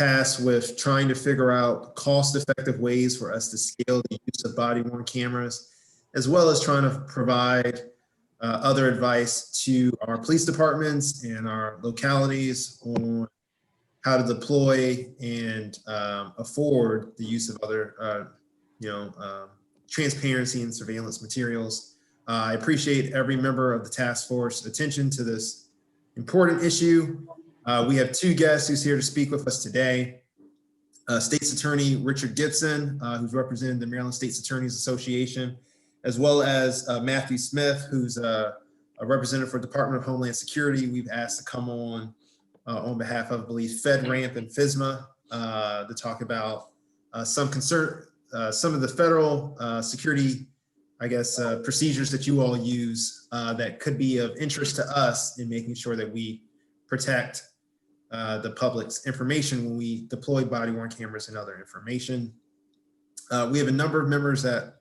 tasked with trying to figure out cost-effective ways for us to scale the use of body-worn cameras, as well as trying to provide other advice to our police departments and our localities on how to deploy and afford the use of other, transparency and surveillance materials. I appreciate every member of the task force attention to this important issue. We have two guests who's here to speak with us today. State's Attorney Richard Gibson, who's representing the Maryland State's Attorneys Association, as well as Matthew Smith, who's a representative for Department of Homeland Security. We've asked to come on behalf of, I believe, FedRAMP and FISMA to talk about some of the federal security, procedures that you all use that could be of interest to us in making sure that we protect the public's information when we deploy body-worn cameras and other information. We have a number of members that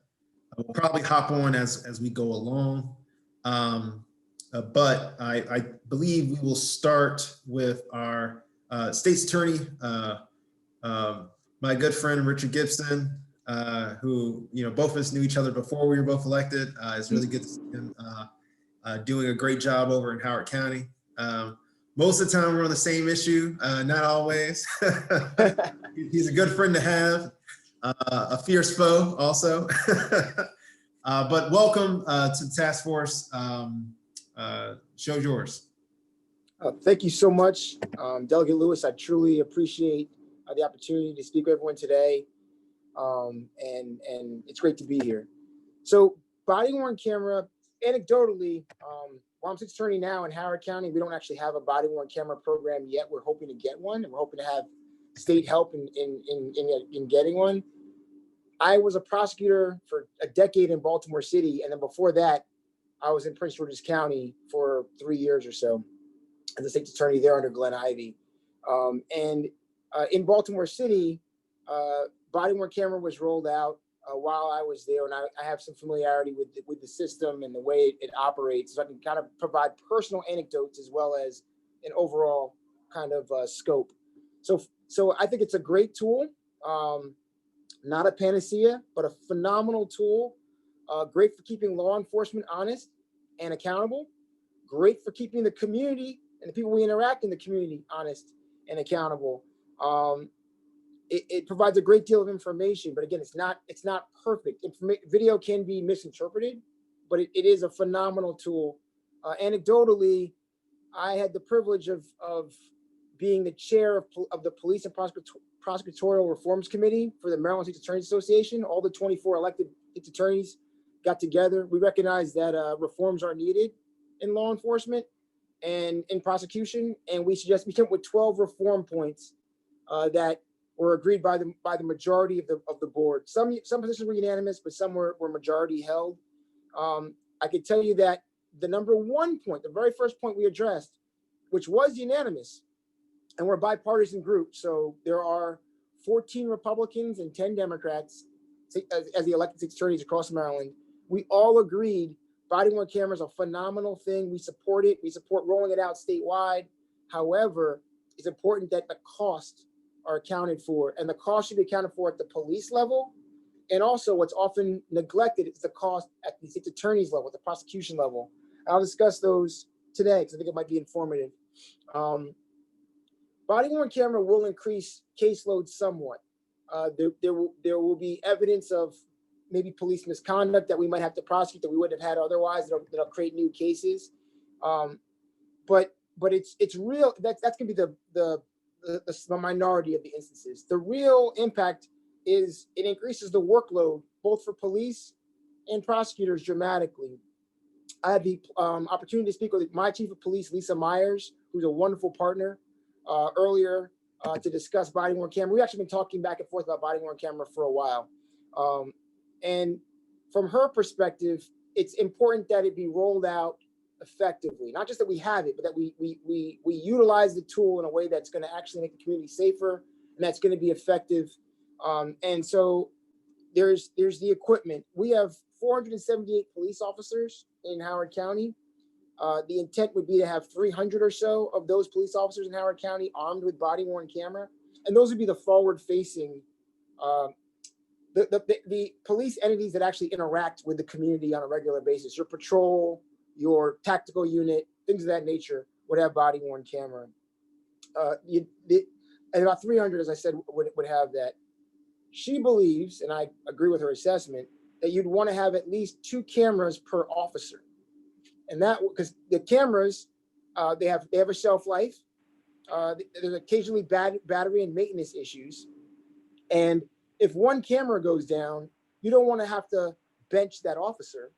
will probably hop on as we go along. But I believe we will start with our state's attorney, my good friend, Richard Gibson, who, both of us knew each other before we were both elected. It's really good to see him doing a great job over in Howard County. Most of the time we're on the same issue, not always. He's a good friend to have, a fierce foe also. But welcome to the task force. Show's yours. Thank you so much, Delegate Lewis. I truly appreciate the opportunity to speak with everyone today. And it's great to be here. So body-worn camera, anecdotally, while I'm State's Attorney now in Howard County, we don't actually have a body-worn camera program yet. We're hoping to get one, and we're hoping to have state help in getting one. I was a prosecutor for a decade in Baltimore City, and then before that, I was in Prince George's County for 3 years or so as a State's Attorney there under Glenn Ivey. In Baltimore City, body-worn camera was rolled out while I was there, and I have some familiarity with the system and the way it operates, so I can kind of provide personal anecdotes as well as an overall kind of scope. So I think it's a great tool, not a panacea, but a phenomenal tool. Great for keeping law enforcement honest and accountable. Great for keeping the community and the people we interact in the community honest and accountable. It provides a great deal of information, but again, it's not perfect. Video can be misinterpreted, but it is a phenomenal tool. Anecdotally, I had the privilege of being the chair of the Police and Prosecutorial Reforms Committee for the Maryland State's Attorneys Association. All the 24 elected state's attorneys got together. We recognize that reforms are needed in law enforcement and in prosecution, and we came up with 12 reform points that were agreed by the majority of the board. Some positions were unanimous, but some were majority held. I can tell you that the number one point, the very first point we addressed, which was unanimous, and we're a bipartisan group, so there are 14 Republicans and 10 Democrats as the elected state's attorneys across Maryland. We all agreed body-worn cameras are a phenomenal thing. We support it. We support rolling it out statewide. However, it's important that the costs are accounted for, and the cost should be accounted for at the police level. And also what's often neglected is the cost at the state's attorney's level, at the prosecution level. I'll discuss those today because I think it might be informative. Body-worn camera will increase caseload somewhat. There will be evidence of maybe police misconduct that we might have to prosecute that we wouldn't have had otherwise. That'll create new cases. But it's real. That's gonna be the minority of the instances. The real impact is it increases the workload both for police and prosecutors dramatically. I had the opportunity to speak with my chief of police, Lisa Myers, who's a wonderful partner, earlier to discuss body-worn camera. We've actually been talking back and forth about body-worn camera for a while. And from her perspective, it's important that it be rolled out effectively. Not just that we have it, but that we utilize the tool in a way that's going to actually make the community safer and that's going to be effective. And so there's the equipment. We have 478 police officers in Howard County. The intent would be to have 300 or so of those police officers in Howard County armed with body-worn camera. and those would be the forward-facing, um, the police entities that actually interact with the community on a regular basis. Your patrol, your tactical unit, things of that nature would have body-worn camera. And about 300, as I said, would have that. She believes, and I agree with her assessment, that you'd want to have at least 2 cameras per officer, and that because the cameras, they have a shelf life. There's occasionally battery and maintenance issues, and if one camera goes down, you don't want to have to bench that officer.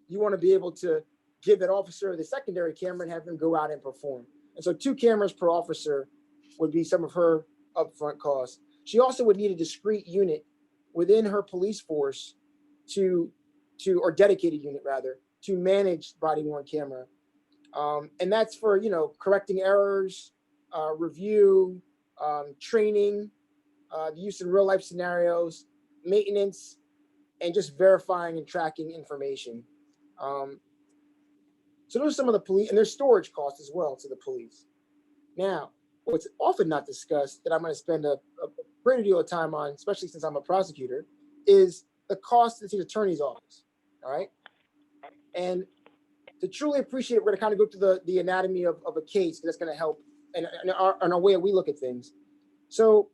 You want to be able to give that officer the secondary camera and have them go out and perform. And so 2 cameras per officer would be some of her upfront costs. She also would need a discrete unit within her police force or dedicated unit rather, to manage body worn camera. And that's for, correcting errors, review, training, the use in real life scenarios, maintenance, and just verifying and tracking information. So those are some of the police, and there's storage costs as well to the police. Now, what's often not discussed that I'm going to spend a greater deal of time on, especially since I'm a prosecutor, is the cost to the state's attorney's office. All right. And to truly appreciate it, we're going to kind of go through the anatomy of a case, because that's going to help in our way we look at things. So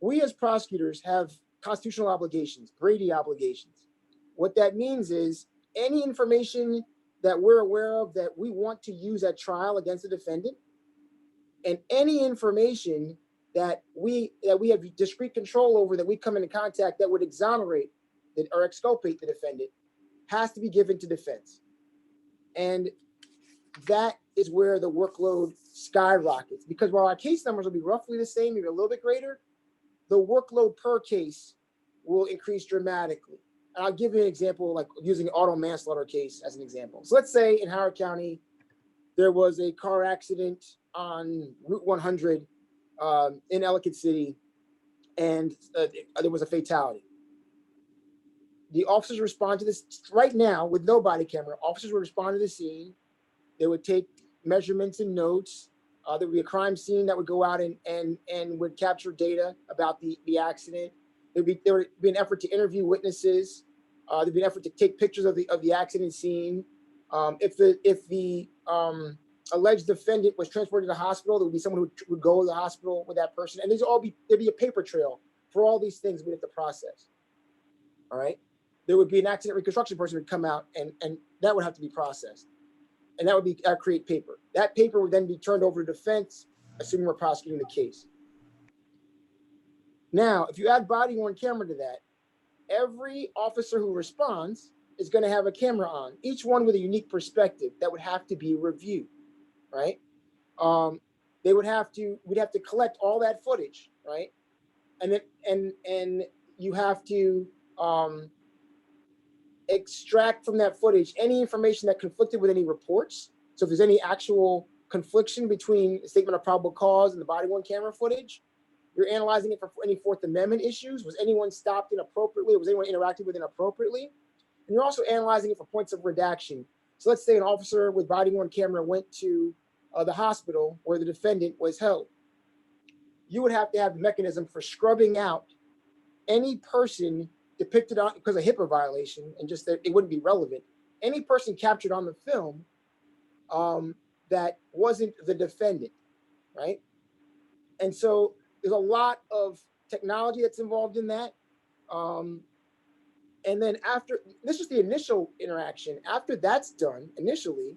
we as prosecutors have constitutional obligations, Brady obligations. What that means is any information that we're aware of that we want to use at trial against the defendant, and any information that we have discrete control over, that we come into contact that would exonerate or exculpate the defendant, has to be given to defense. And that is where the workload skyrockets, because while our case numbers will be roughly the same, maybe a little bit greater, the workload per case will increase dramatically. And I'll give you an example, like using an auto manslaughter case as an example. So let's say in Howard County, there was a car accident on Route 100 in Ellicott City, and there was a fatality. The officers respond to this right now with no body camera. Officers would respond to the scene. They would take measurements and notes. There would be a crime scene that would go out and would capture data about the accident. There would be an effort to interview witnesses. There'd be an effort to take pictures of the accident scene. If the alleged defendant was transported to the hospital, there would be someone who would go to the hospital with that person, and there'd be a paper trail for all these things we'd have to process. All right. There would be an accident reconstruction person who would come out, and that would have to be processed. And that would create paper. That paper would then be turned over to defense, assuming we're prosecuting the case. Now, if you add body worn camera to that, every officer who responds is going to have a camera on, each one with a unique perspective that would have to be reviewed, right? We'd have to collect all that footage, right? And you have to extract from that footage any information that conflicted with any reports. So if there's any actual confliction between the statement of probable cause and the body worn camera footage, you're analyzing it for any Fourth Amendment issues. Was anyone stopped inappropriately? Or was anyone interacted with inappropriately? And you're also analyzing it for points of redaction. So let's say an officer with body worn camera went to the hospital where the defendant was held. You would have to have a mechanism for scrubbing out any person depicted on, because of HIPAA violation, and just that it wouldn't be relevant, any person captured on the film that wasn't the defendant, right? And so there's a lot of technology that's involved in that. And then after, this is the initial interaction. After that's done, initially,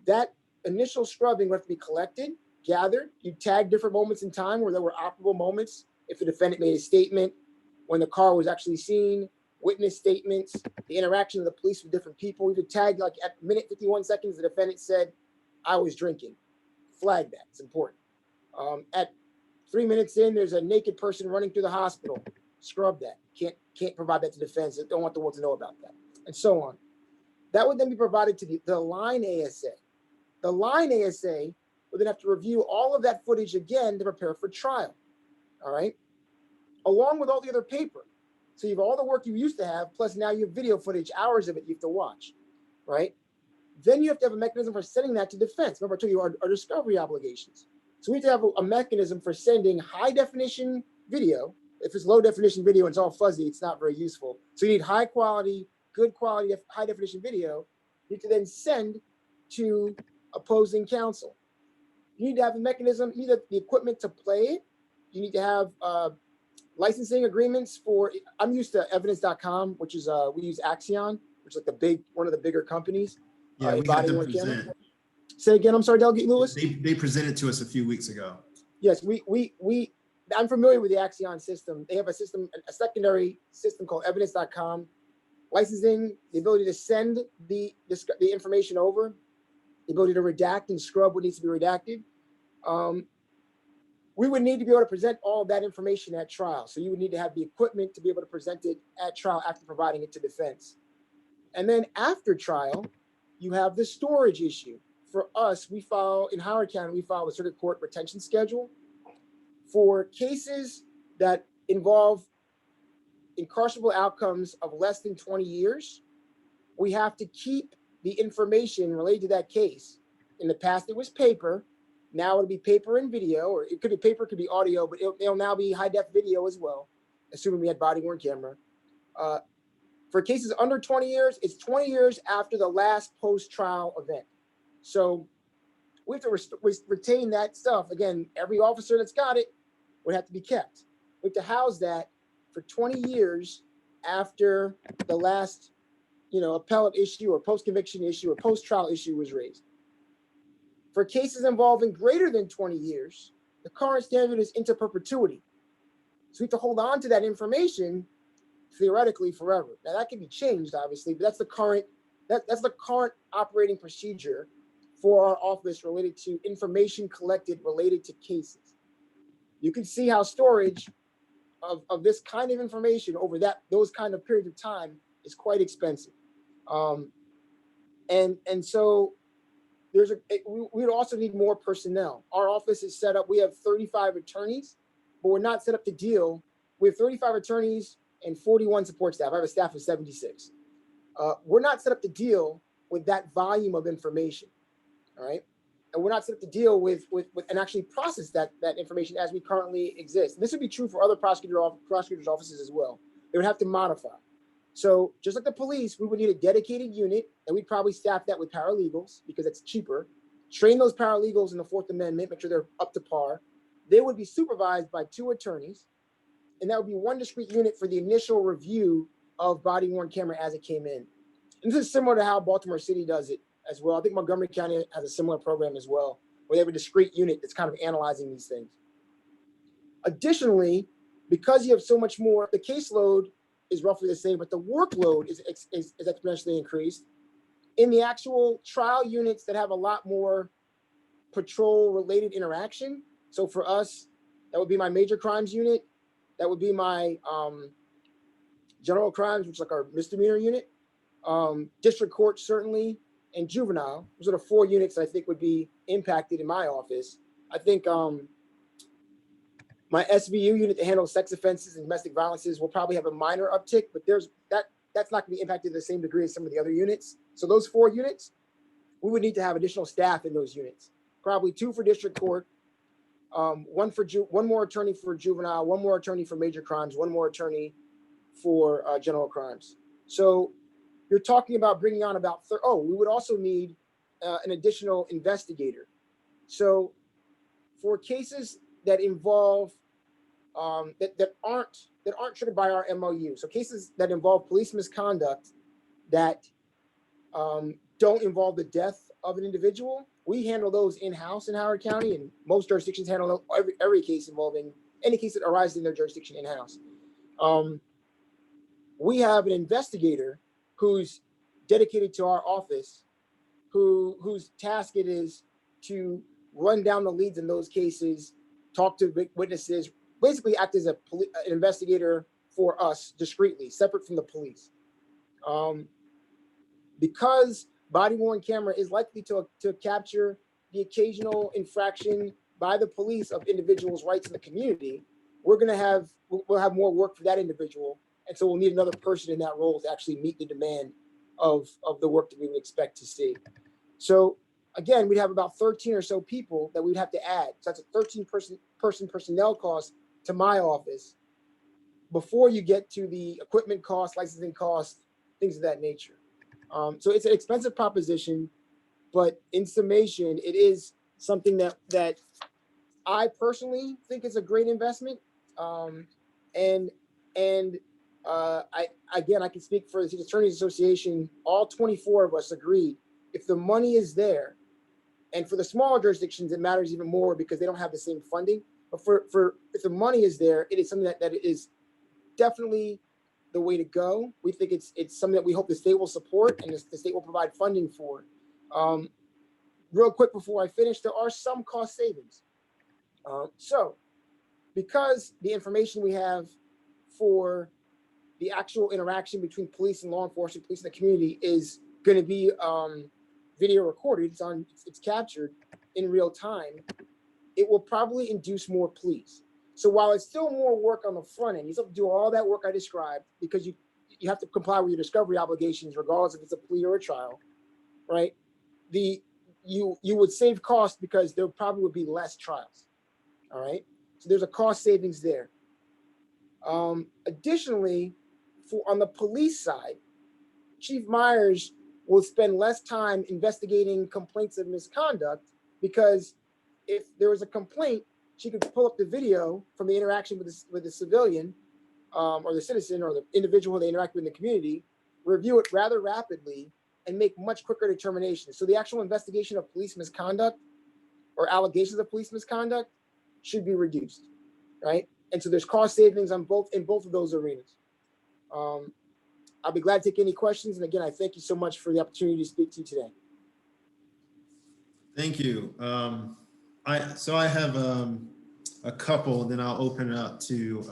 that initial scrubbing would have to be collected, gathered. You tag different moments in time where there were operable moments. If the defendant made a statement, when the car was actually seen, witness statements, the interaction of the police with different people. We could tag, like at minute 51 seconds, the defendant said, "I was drinking." Flag that, it's important. At 3 minutes in, there's a naked person running through the hospital. Scrub that. Can't provide that to defense. Don't want the world to know about that, and so on. That would then be provided to the line ASA. The line ASA would then have to review all of that footage again to prepare for trial. All right, along with all the other paper. So you have all the work you used to have, plus now you have video footage, hours of it you have to watch, right? Then you have to have a mechanism for sending that to defense. Remember, I told you our discovery obligations. So we have to have a mechanism for sending high definition video. If it's low definition video and it's all fuzzy, it's not very useful. So you need high quality, good quality, high definition video. You need to then send to opposing counsel. You need to have a mechanism, you need the equipment to play it. You need to have licensing agreements for, I'm used to evidence.com, which is, we use Axion, which is like one of the bigger companies. Yeah, we had them present. Say again, I'm sorry, Delegate Lewis? They presented to us a few weeks ago. Yes, I'm familiar with the Axion system. They have a system, a secondary system called evidence.com. Licensing, the ability to send the information over, the ability to redact and scrub what needs to be redacted. We would need to be able to present all of that information at trial. So you would need to have the equipment to be able to present it at trial after providing it to defense. And then after trial, you have the storage issue. For us, we file, in Howard County, we file the circuit court retention schedule. For cases that involve incarcerable outcomes of less than 20 years, we have to keep the information related to that case. In the past, it was paper. Now it'll be paper and video, or it could be paper, it could be audio, but it'll now be high def video as well, assuming we had body worn camera. For cases under 20 years, it's 20 years after the last post-trial event. So we have to retain that stuff. Again, every officer that's got it would have to be kept. We have to house that for 20 years after the last, appellate issue or post-conviction issue or post-trial issue was raised. For cases involving greater than 20 years, the current standard is into perpetuity. So we have to hold on to that information theoretically forever. Now that can be changed, obviously, but that's the current operating procedure for our office related to information collected related to cases. You can see how storage of this kind of information over those kind of periods of time is quite expensive. And so we would also need more personnel. Our office is set up, we have 35 attorneys, but we're not set up to deal. We have 35 attorneys and 41 support staff. I have a staff of 76. We're not set up to deal with that volume of information, all right? And we're not set up to deal with and actually process that information as we currently exist. And this would be true for other prosecutors' offices as well. They would have to modify. So just like the police, we would need a dedicated unit, and we'd probably staff that with paralegals because it's cheaper. Train those paralegals in the Fourth Amendment, make sure they're up to par. They would be supervised by 2 attorneys, and that would be one discrete unit for the initial review of body-worn camera as it came in. And this is similar to how Baltimore City does it as well. I think Montgomery County has a similar program as well, where they have a discrete unit that's kind of analyzing these things. Additionally, because you have so much more, the caseload is roughly the same, but the workload is exponentially increased. In the actual trial units that have a lot more patrol-related interaction, so for us, that would be my major crimes unit, that would be my general crimes, which is like our misdemeanor unit, district court certainly, and juvenile. Those are the 4 units I think would be impacted in my office. I think my SVU unit that handles sex offenses and domestic violences will probably have a minor uptick, but that's not going to be impacted to the same degree as some of the other units. So those 4 units, we would need to have additional staff in those units. Probably 2 for district court, one more attorney for juvenile, 1 more attorney for major crimes, 1 more attorney for general crimes. So you're talking about bringing on about, we would also need an additional investigator. So for cases that involve, that aren't triggered by our MOU, so cases that involve police misconduct that don't involve the death of an individual, we handle those in-house in Howard County, and most jurisdictions handle every case involving any case that arises in their jurisdiction in-house. We have an investigator who's dedicated to our office, whose task it is to run down the leads in those cases, talk to witnesses, basically act as an investigator for us discreetly, separate from the police. Because body-worn camera is likely to capture the occasional infraction by the police of individuals' rights in the community, we'll have more work for that individual. And so we'll need another person in that role to actually meet the demand of the work that we would expect to see. So again, we'd have about 13 or so people that we'd have to add. So that's a 13 person personnel cost to my office before you get to the equipment cost, licensing cost, things of that nature. So it's an expensive proposition, but in summation, it is something that I personally think is a great investment. And I can speak for the State Attorneys Association. All 24 of us agreed if the money is there, and for the smaller jurisdictions, it matters even more because they don't have the same funding. But for if the money is there, it is something that is definitely the way to go. We think it's something that we hope the state will support and the state will provide funding for. Real quick before I finish, there are some cost savings. So because the information we have for the actual interaction between police and law enforcement, police and the community is going to be video recorded. It's captured in real time. It will probably induce more pleas. So while it's still more work on the front end, you still have to do all that work I described because you have to comply with your discovery obligations, regardless if it's a plea or a trial, right? You would save costs because there probably would be less trials. All right. So there's a cost savings there. Additionally, on the police side, Chief Myers will spend less time investigating complaints of misconduct because if there was a complaint, she could pull up the video from the interaction with the civilian or the citizen or the individual they interact with in the community, review it rather rapidly, and make much quicker determinations. So the actual investigation of police misconduct or allegations of police misconduct should be reduced, right? And so there's cost savings in both of those arenas. I'll be glad to take any questions. And again, I thank you so much for the opportunity to speak to you today. Thank you. I have a couple, then I'll open it up to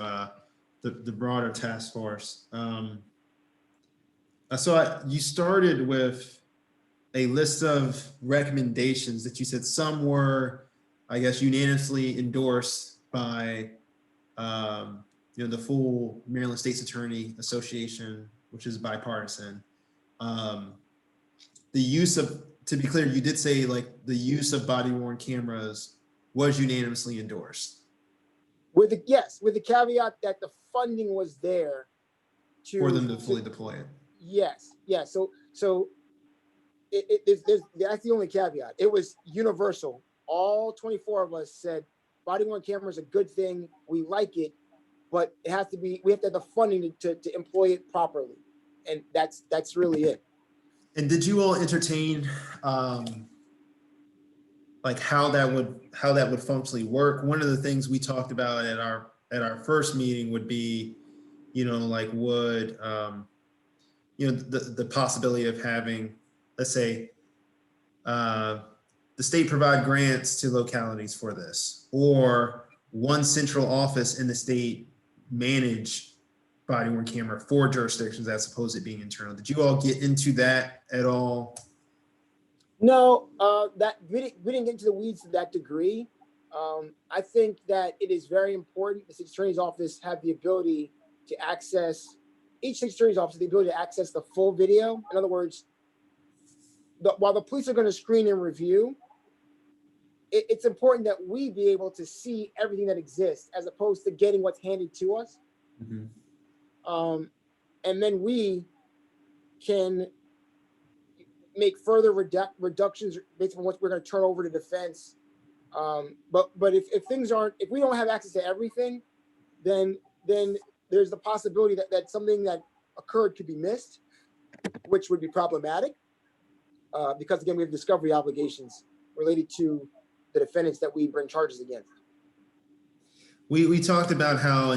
the broader task force. You started with a list of recommendations that you said some were, I guess, unanimously endorsed by the full Maryland State's Attorney Association, which is bipartisan. The use of, to be clear, you did say like the use of body worn cameras was unanimously endorsed. With the caveat that the funding was there For them to fully deploy it. Yes. So that's the only caveat. It was universal. All 24 of us said body worn camera is a good thing. We like it, but we have to have the funding to employ it properly. And that's really it. And did you all entertain like how that would functionally work? One of the things we talked about at our first meeting would be, would the possibility of having, let's say, the state provide grants to localities for this, or one central office in the state manage body worn camera for jurisdictions as opposed to being internal. Did you all get into that at all? No, that we didn't get into the weeds to that degree. I think that it is very important the State Attorney's Office have the ability to access, each State Attorney's Office has the ability to access the full video. In other words, while the police are going to screen and review, it's important that we be able to see everything that exists as opposed to getting what's handed to us. Mm-hmm. And then we can make further reductions based on what we're going to turn over to defense. But if we don't have access to everything, then there's the possibility that something that occurred could be missed, which would be problematic. Because again, we have discovery obligations related to the defendants that we bring charges against. We talked about how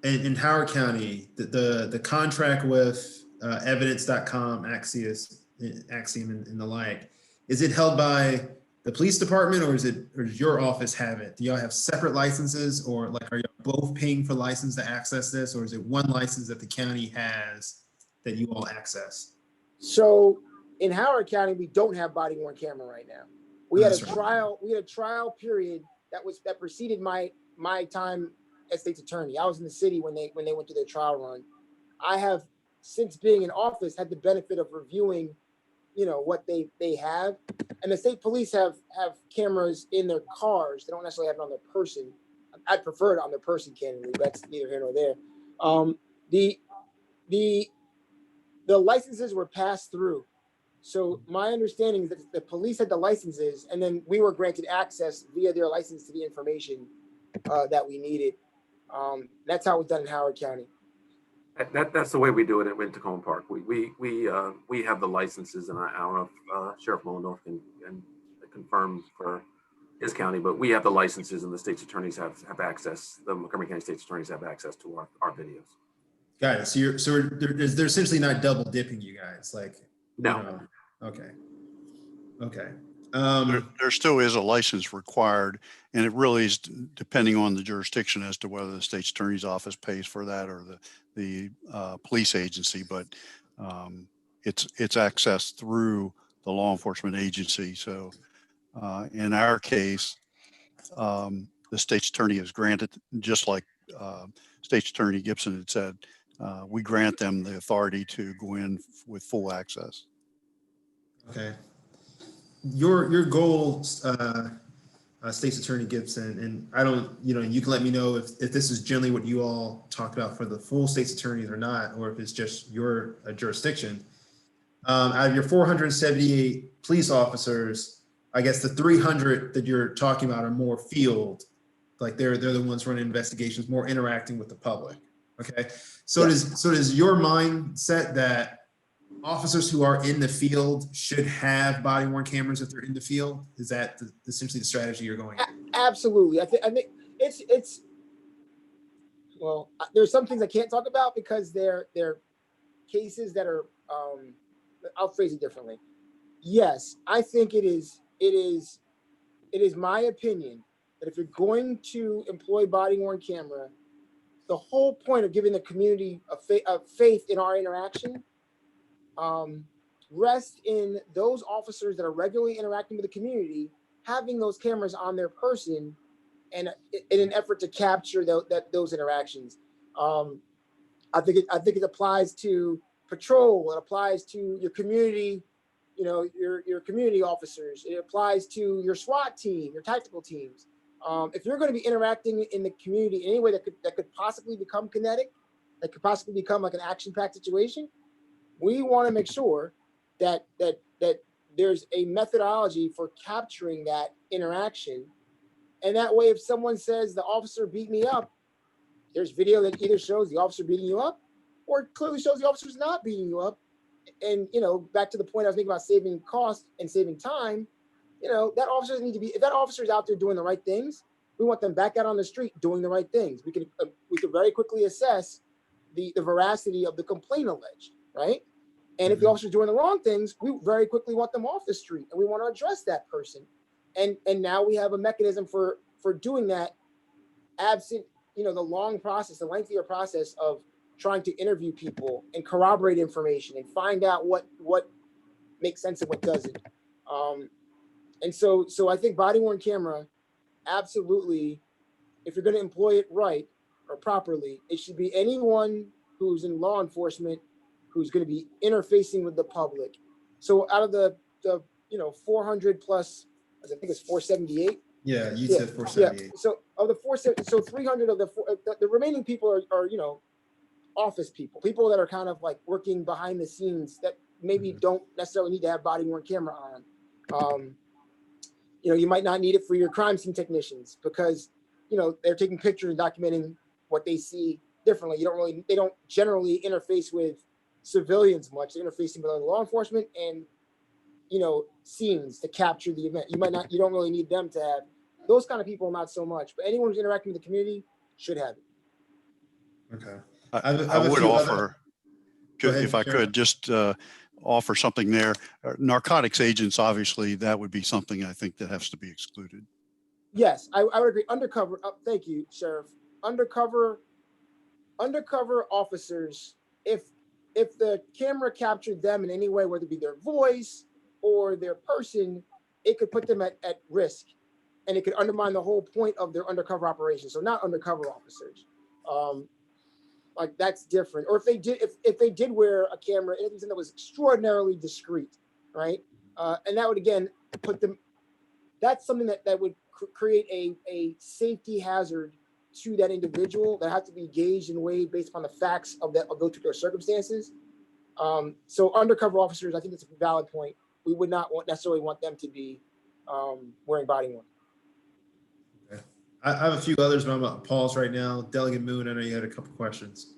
in Howard County, the contract with evidence.com, Axiom and the like, is it held by the police department or does your office have it? Do y'all have separate licenses, or like are you both paying for license to access this, or is it one license that the county has that you all access? So in Howard County, we don't have body worn camera right now. We had a trial period that preceded my time as state's attorney. I was in the city when they went to their trial run. I have, since being in office, had the benefit of reviewing, what they have. And the state police have cameras in their cars. They don't necessarily have it on their person. I'd prefer it on their person, candidly, but that's neither here nor there. The the licenses were passed through. So my understanding is that the police had the licenses, and then we were granted access via their license to the information that we needed. That's how it was done in Howard County. That's the way we do it at Tacoma Park. We have the licenses, and I don't know if Sheriff Mullendorf can confirm for his county, but we have the licenses, and the state's attorneys have access. The Montgomery County state's attorneys have access to our videos. Got it. So they're essentially not double dipping you guys, like. No. Okay. Okay. There still is a license required, and it really is depending on the jurisdiction as to whether the state's attorney's office pays for that or the police agency, but it's accessed through the law enforcement agency. So in our case, the state's attorney is granted, just like State's Attorney Gibson had said, we grant them the authority to go in with full access. Okay. Your goal, State's Attorney Gibson, and I don't, you can let me know if this is generally what you all talk about for the full state's attorneys or not, or if it's just your jurisdiction. Out of your 478 police officers, I guess the 300 that you're talking about are more field, like they're the ones running investigations, more interacting with the public. Okay. So does your mindset that officers who are in the field should have body worn cameras if they're in the field? Is that essentially the strategy you're going? Absolutely. I think it's well, there's some things I can't talk about because they're cases that are, I'll phrase it differently. Yes, I think it is my opinion that if you're going to employ body worn camera, the whole point of giving the community a faith in our interaction rest in those officers that are regularly interacting with the community, having those cameras on their person, and in an effort to capture those interactions. I think it applies to patrol. It applies to your community, your community officers. It applies to your SWAT team, your tactical teams. If you're going to be interacting in the community in any way that could possibly become kinetic, that could possibly become like an action-packed situation, we want to make sure that there's a methodology for capturing that interaction. And that way, if someone says the officer beat me up, there's video that either shows the officer beating you up or clearly shows the officer's not beating you up. And, back to the point I was making about saving cost and saving time, that officer doesn't need to be, if that officer's out there doing the right things, we want them back out on the street doing the right things. We could very quickly assess the veracity of the complaint alleged, right? And if the officer's doing the wrong things, we very quickly want them off the street, and we want to address that person. And now we have a mechanism for doing that, absent, the long process, the lengthier process of trying to interview people and corroborate information and find out what makes sense and what doesn't. And so I think body worn camera, absolutely, if you're going to employ it right or properly, it should be anyone who's in law enforcement who's going to be interfacing with the public. So out of the 400 plus, I think it's 478. Yeah, you said 478. Yeah. So of the 470, so 300 of the remaining people are office people that are kind of like working behind the scenes that maybe don't necessarily need to have body worn camera on. You might not need it for your crime scene technicians because they're taking pictures and documenting what they see differently. They don't generally interface with civilians much. They're interfacing with law enforcement and scenes to capture the event. You don't really need them to have those kind of people, not so much, but anyone who's interacting with the community should have it. Okay. I would offer, if I could, just offer something there. Narcotics agents, obviously, that would be something I think that has to be excluded. Yes, I would agree. Undercover. Thank you, Sheriff. Undercover officers. If the camera captured them in any way, whether it be their voice or their person, it could put them at risk, and it could undermine the whole point of their undercover operation. So not undercover officers. That's different. Or if they did wear a camera, anything that was extraordinarily discreet, right? And that would again put them. That's something that would create a safety hazard to that individual that has to be gauged and weighed based upon the facts of those particular circumstances. So undercover officers, I think it's a valid point. We would not necessarily want them to be wearing body worn. Okay. I have a few others, but I'm going to pause right now. Delegate Moon, I know you had a couple questions.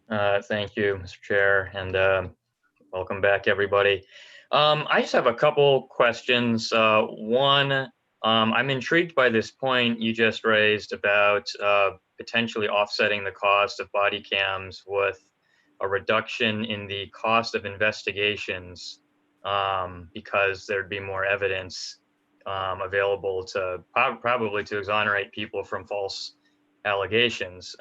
Thank you, Mr. Chair, and welcome back, everybody. I just have a couple questions. One, I'm intrigued by this point you just raised about potentially offsetting the cost of body cams with a reduction in the cost of investigations because there'd be more evidence available to probably to exonerate people from false allegations.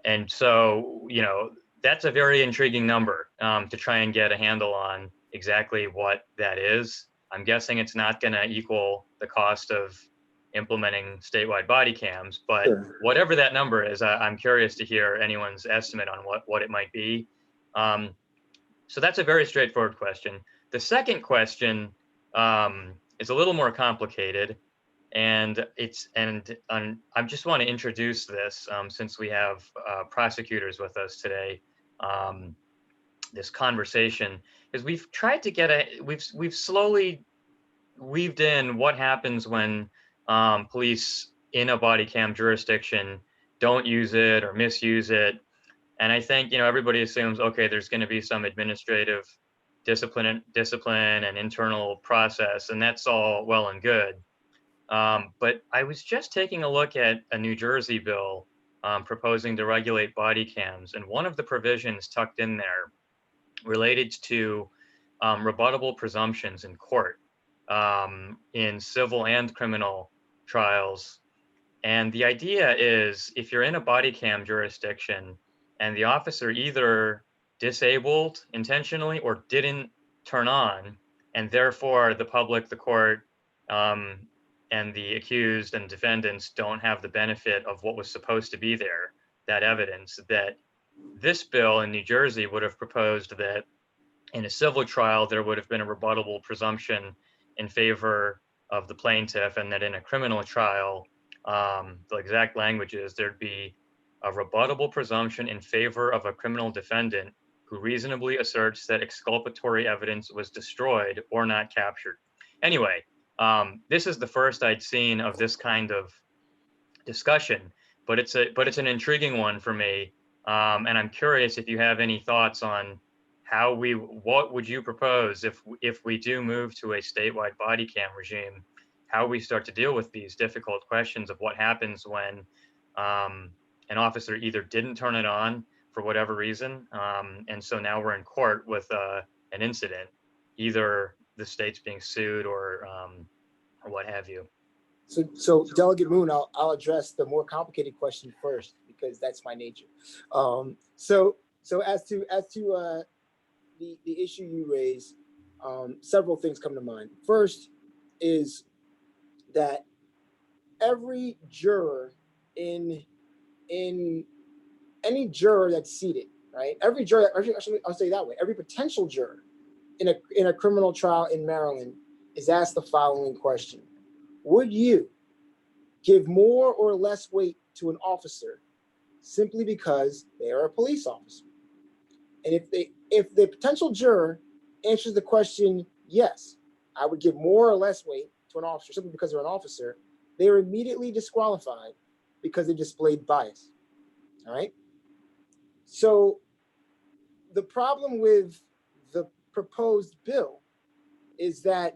And so, you know, that's a very intriguing number to try and get a handle on exactly what that is. I'm guessing it's not going to equal the cost of implementing statewide body cams, but Sure. whatever that number is, I'm curious to hear anyone's estimate on what it might be. So that's a very straightforward question. The second question is a little more complicated. And I just want to introduce this since we have prosecutors with us today. This conversation is we've tried to get we've slowly weaved in what happens when police in a body cam jurisdiction don't use it or misuse it. And I think, you know, everybody assumes, okay, there's going to be some administrative discipline and internal process, and that's all well and good. But I was just taking a look at a New Jersey bill proposing to regulate body cams, and one of the provisions tucked in there related to rebuttable presumptions in court in civil and criminal trials. And the idea is if you're in a body cam jurisdiction and the officer either disabled intentionally or didn't turn on, and therefore the public, the court, and the accused and defendants don't have the benefit of what was supposed to be there, that evidence, that this bill in New Jersey would have proposed that in a civil trial, there would have been a rebuttable presumption in favor of the plaintiff, and that in a criminal trial, the exact language is there'd be a rebuttable presumption in favor of a criminal defendant who reasonably asserts that exculpatory evidence was destroyed or not captured. Anyway, this is the first I'd seen of this kind of discussion, but it's an intriguing one for me, and I'm curious if you have any thoughts on what would you propose if we do move to a statewide body cam regime, how we start to deal with these difficult questions of what happens when an officer either didn't turn it on for whatever reason, and so now we're in court with an incident, either the state's being sued or what have you. So Delegate Moon, I'll address the more complicated question first because that's my nature. So as to the issue you raise, several things come to mind. First is that every juror in any juror that's seated, right? Every juror, actually, I'll say it that way. Every potential juror in a criminal trial in Maryland is asked the following question: would you give more or less weight to an officer simply because they are a police officer? And if the potential juror answers the question, yes, I would give more or less weight to an officer simply because they're an officer, they are immediately disqualified because they displayed bias. All right. So the problem with the proposed bill is that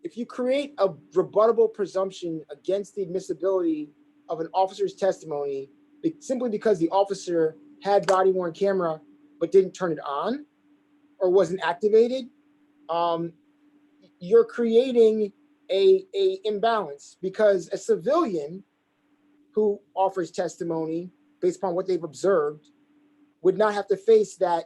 if you create a rebuttable presumption against the admissibility of an officer's testimony simply because the officer had body-worn camera but didn't turn it on or wasn't activated, you're creating a imbalance, because a civilian who offers testimony based upon what they've observed would not have to face that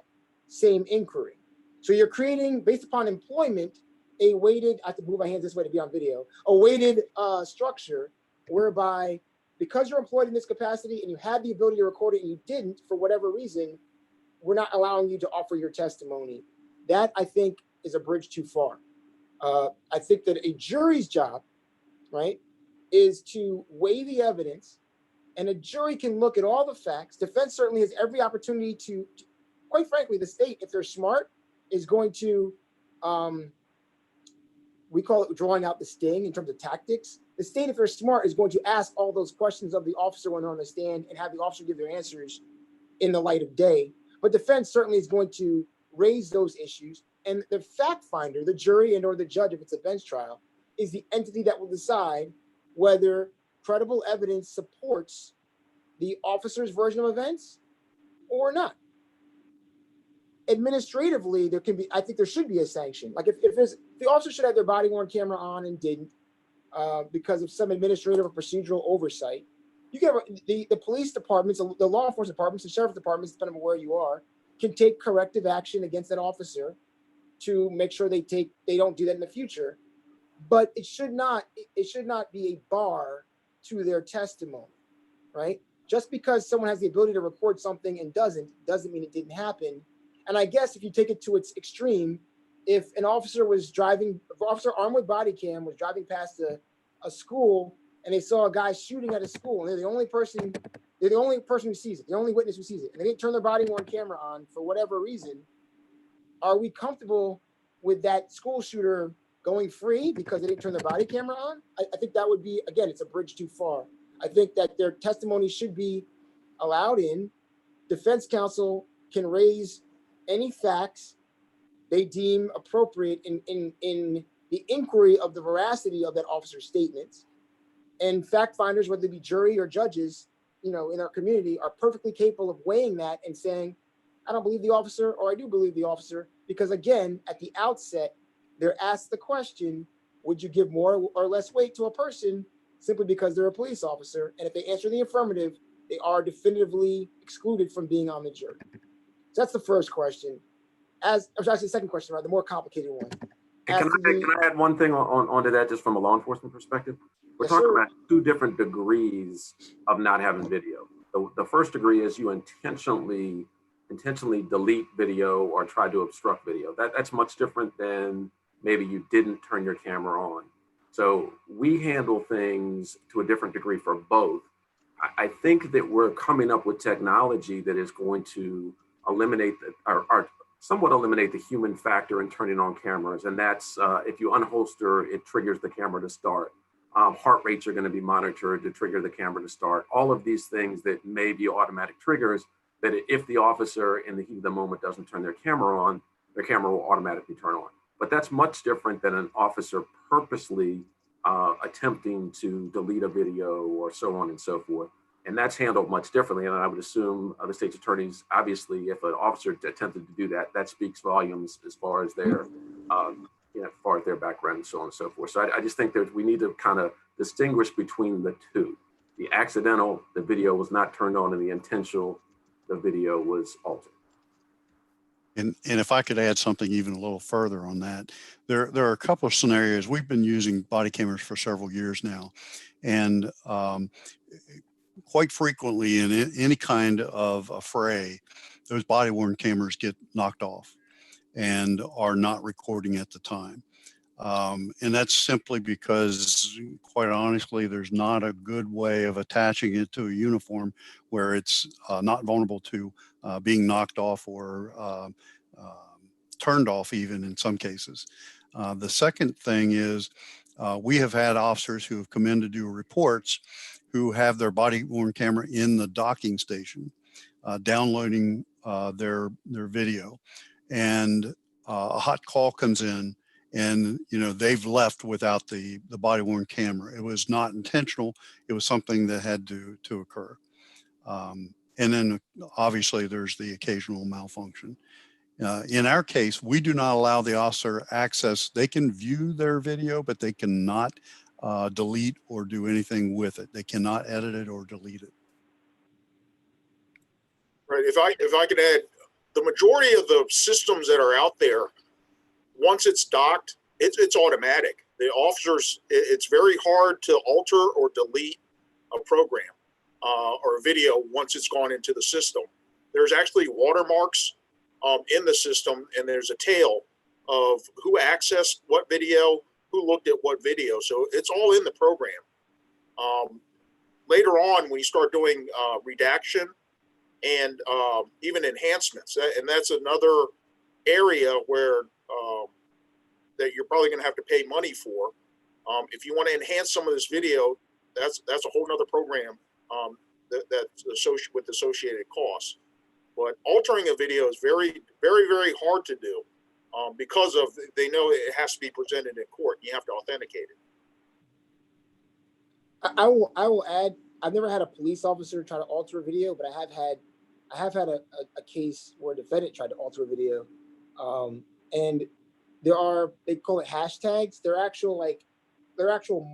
same inquiry. So you're creating, based upon employment, a weighted, I have to move my hands this way to be on video, a weighted structure whereby because you're employed in this capacity and you had the ability to record it and you didn't for whatever reason, we're not allowing you to offer your testimony that I think is a bridge too far. I think that a jury's job, right, is to weigh the evidence, and a jury can look at all the facts. Defense certainly has every opportunity to quite frankly, the state, if they're smart, is going to, we call it drawing out the sting in terms of tactics. The state, if they're smart, is going to ask all those questions of the officer when they're on the stand and have the officer give their answers in the light of day. But defense certainly is going to raise those issues. And the fact finder, the jury and or the judge, if it's a bench trial, is the entity that will decide whether credible evidence supports the officer's version of events or not. Administratively, there can be, I think there should be a sanction. Like if the officer should have their body worn camera on and didn't because of some administrative or procedural oversight, you get the police departments, the law enforcement departments, the sheriff's departments, depending on where you are, can take corrective action against that officer to make sure they don't do that in the future. But it should not be a bar to their testimony, right? Just because someone has the ability to record something and doesn't mean it didn't happen. And I guess if you take it to its extreme, if an officer armed with body cam was driving past a school and they saw a guy shooting at a school, and they're the only person who sees it, the only witness who sees it, and they didn't turn their body worn camera on for whatever reason, are we comfortable with that school shooter going free because they didn't turn their body camera on? I think that would be, again, it's a bridge too far. I think that their testimony should be allowed in. Defense counsel can raise any facts they deem appropriate in the inquiry of the veracity of that officer's statements. And fact finders, whether they be jury or judges, in our community, are perfectly capable of weighing that and saying, I don't believe the officer, or I do believe the officer, because again, at the outset, they're asked the question, would you give more or less weight to a person simply because they're a police officer? And if they answer the affirmative, they are definitively excluded from being on the jury. So that's the first question. The second question, the more complicated one. And can I add one thing onto that, just from a law enforcement perspective? We're talking about two different degrees of not having video. The first degree is you intentionally delete video or try to obstruct video. That's much different than maybe you didn't turn your camera on. So we handle things to a different degree for both. I think that we're coming up with technology that is going to eliminate somewhat eliminate the human factor in turning on cameras. And that's if you unholster, it triggers the camera to start. Heart rates are going to be monitored to trigger the camera to start. All of these things that may be automatic triggers that if the officer in the heat of the moment doesn't turn their camera on, their camera will automatically turn on. But that's much different than an officer purposely attempting to delete a video or so on and so forth. And that's handled much differently. And I would assume the state's attorneys, obviously, if an officer attempted to do that, that speaks volumes as far as their, as far as their background and so on and so forth. So I just think that we need to kind of distinguish between the two. The accidental, the video was not turned on, and the intentional, the video was altered. And if I could add something even a little further on that, there are a couple of scenarios. We've been using body cameras for several years now, and quite frequently in any kind of a fray, those body worn cameras get knocked off and are not recording at the time. And that's simply because, quite honestly, there's not a good way of attaching it to a uniform where it's not vulnerable to being knocked off or turned off even in some cases. The second thing is we have had officers who have come in to do reports who have their body worn camera in the docking station, downloading their video, and a hot call comes in, and they've left without the body worn camera. It was not intentional. It was something that had to occur. And then obviously there's the occasional malfunction. In our case, we do not allow the officer access. They can view their video, but they cannot delete or do anything with it. They cannot edit it or delete it. Right. If I could add, the majority of the systems that are out there, once it's docked, it's automatic. The officers, it's very hard to alter or delete a program or a video once it's gone into the system. There's actually watermarks in the system, and there's a tail of who accessed what video, who looked at what video. So it's all in the program. Later on, when you start doing redaction and even enhancements, and that's another area where that you're probably going to have to pay money for. If you want to enhance some of this video, that's a whole nother program that's associated with associated costs. But altering a video is very, very, very hard to do because of they know it has to be presented in court. You have to authenticate it. I will add, I've never had a police officer try to alter a video, but I have had a case where a defendant tried to alter a video. And there are, they call it hashtags. They're actual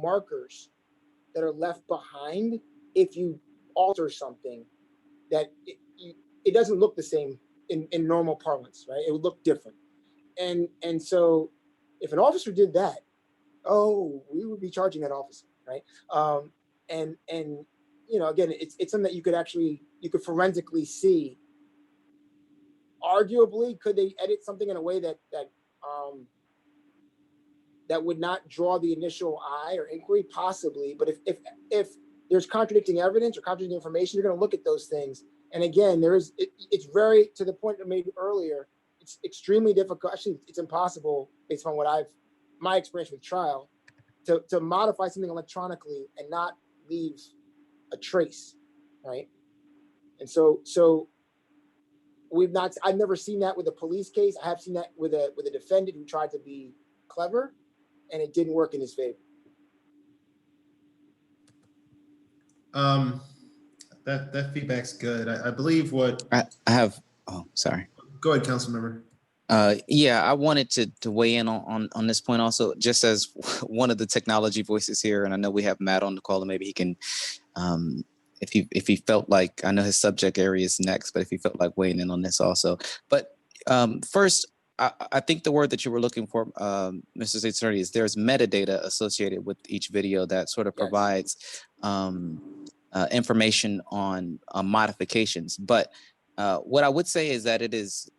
markers that are left behind if you alter something that it doesn't look the same in normal parlance, right? It would look different. And so if an officer did that, oh, we would be charging that officer, right? And you know, again, it's something that you could forensically see. Arguably, could they edit something in a way that would not draw the initial eye or inquiry? Possibly, but if there's contradicting evidence or contradicting information, you're going to look at those things. And again, it's very, to the point I made earlier, it's extremely difficult. Actually, it's impossible based on my experience with trial, to modify something electronically and not leave a trace, right? And so I've never seen that with a police case. I have seen that with a defendant who tried to be clever, and it didn't work in his favor. That feedback's good. I believe what. I have. Oh, sorry. Go ahead, council member. Yeah, I wanted to weigh in on this point also, just as one of the technology voices here, and I know we have Matt on the call, and maybe he can, if he felt like, I know his subject area is next, but if he felt like weighing in on this also. But first, I think the word that you were looking for, Mr. State Attorney, is there's metadata associated with each video that sort of provides information on modifications. But what I would say is that it is